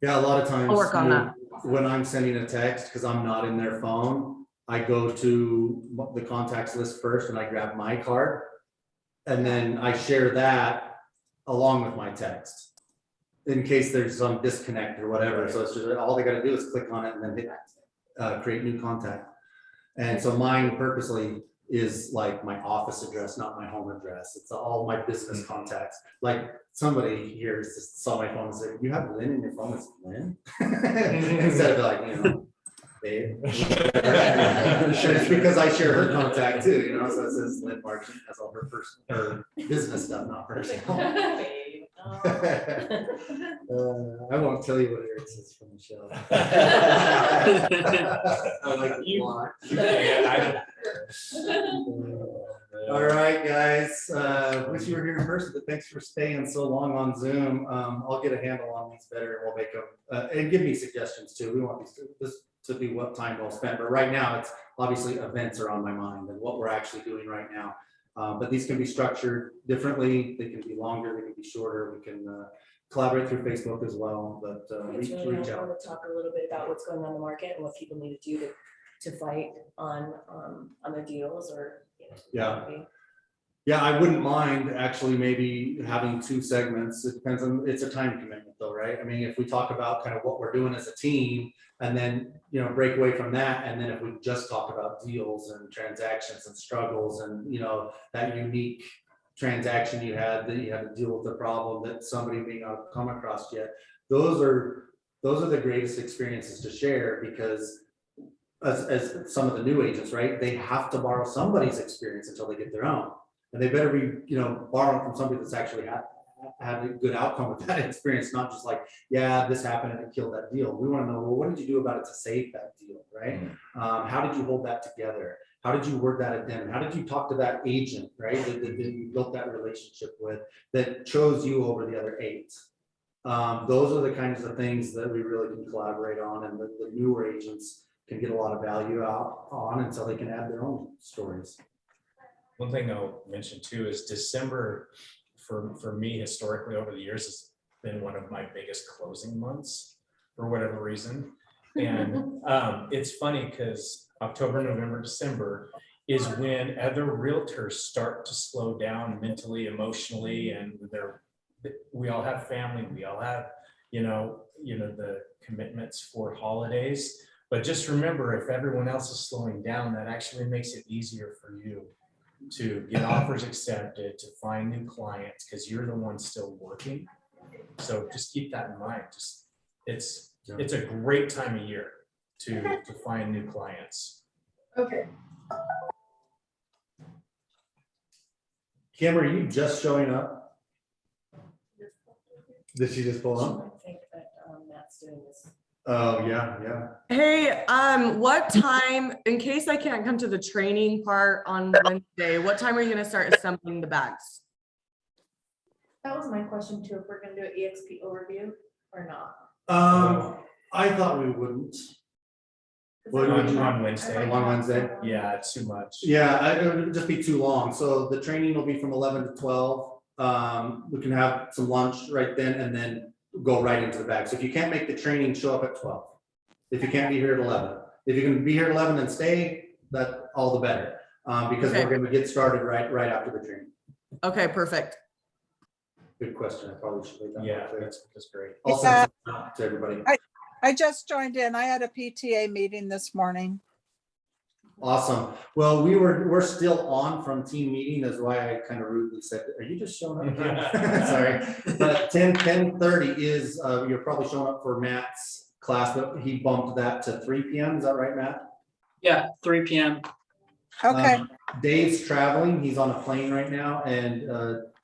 Yeah, a lot of times. I'll work on that. When I'm sending a text, because I'm not in their phone, I go to the contacts list first and I grab my card. And then I share that along with my text. In case there's some disconnect or whatever. So it's just, all they gotta do is click on it and then hit create new contact. And so mine purposely is like my office address, not my home address. It's all my business contacts. Like somebody here just saw my phone and said, you have Lynn in your phone? It's Lynn? Instead of like, babe. It's because I share her contact too, so it says Lynn Martin has all her personal, her business stuff, not personal. I won't tell you what Eric says from Michelle. I like You- block. I All right, guys, wish you were here in person, but thanks for staying so long on Zoom. I'll get a handle on these better and we'll make them, and give me suggestions too. We want this to be what time well spent, but right now it's obviously events are on my mind and what we're actually doing right now. But these can be structured differently. They can be longer, they can be shorter. We can collaborate through Facebook as well, but It's really reach helpful out. to talk a little bit about what's going on in the market and what people need to do to fight on their deals or. Yeah. Yeah, I wouldn't mind actually maybe having 2 segments. It depends on, it's a time commitment though, right? I mean, if we talk about kind of what we're doing as a team and then, break away from that. And then if we just talk about deals and transactions and struggles and, that unique transaction you had that you had to deal with the problem that somebody may not have come across yet. Those are the greatest experiences to share because as some of the new agents, right? They have to borrow somebody's experience until they get their own. And they better be, borrowing from somebody that's actually had a good outcome with that experience, not just like, yeah, this happened and it killed that deal. We want to know, well, what did you do about it to save that deal, right? How did you hold that together? How did you word that addendum? How did you talk to that agent, right? That you built that relationship with, that chose you over the other 8. Those are the kinds of things that we really can collaborate on, and the newer agents can get a lot of value out on until they can add their own stories. One thing I'll mention too is December for me historically over the years has been one of my biggest closing months for whatever reason. And it's funny because October, November, December is when other realtors start to slow down mentally, emotionally, and we all have family, we all have, the commitments for holidays. But just remember, if everyone else is slowing down, that actually makes it easier for you to get offers accepted, to find new clients, because you're the one still working. So just keep that in mind. It's a great time of year to find new clients. Okay. Kim, are you just showing up? Did she just pull She up? might think that Matt's doing this. Oh, yeah. Hey, what time, in case I can't come to the training part on Wednesday, what time are you gonna start assembling the bags? That was my question too, if we're gonna do an EXP overview or not. I thought we wouldn't. 'Cause What I would know you- On Wednesday. On Wednesday? Yeah, it's too much. Yeah, it would just be too long. So the training will be from 11 to 12. We can have some lunch right then and then go right into the bag. So if you can't make the training, show up at 12. If you can't be here at 11. If you can be here at 11 and stay, that all the better. Because we're Okay. gonna get started right after the training. Okay, perfect. Good question. I probably should make that. Yeah, more clear. that's great. I'll send it out to everybody. I just joined in. I had a PTA meeting this morning. Awesome. Well, we're still on from team meeting, is why I kind of rudely said, are you just showing up? Sorry, but 10:30 is, you're probably showing up for Matt's class, but he bumped that to 3 PM. Is that right, Matt? Yeah, 3 PM. Okay, Dave's traveling. He's on a plane right now, and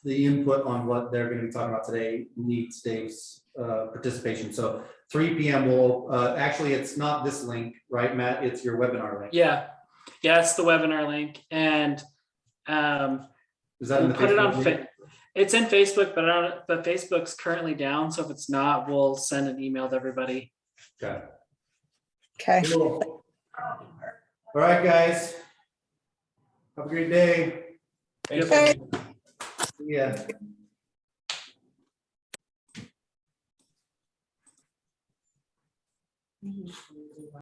the input on what they're gonna be talking about today needs Dave's participation. So 3 PM will, actually, it's not this link, right, Matt? It's your webinar link. Yeah, it's the webinar link, and Is that in the we'll put it on Facebook link? it's in Facebook, but Facebook's currently down, so if it's not, we'll send an email to everybody. Okay. okay. Cool. All right, guys. Have a great day. Thanks. Okay. Yeah.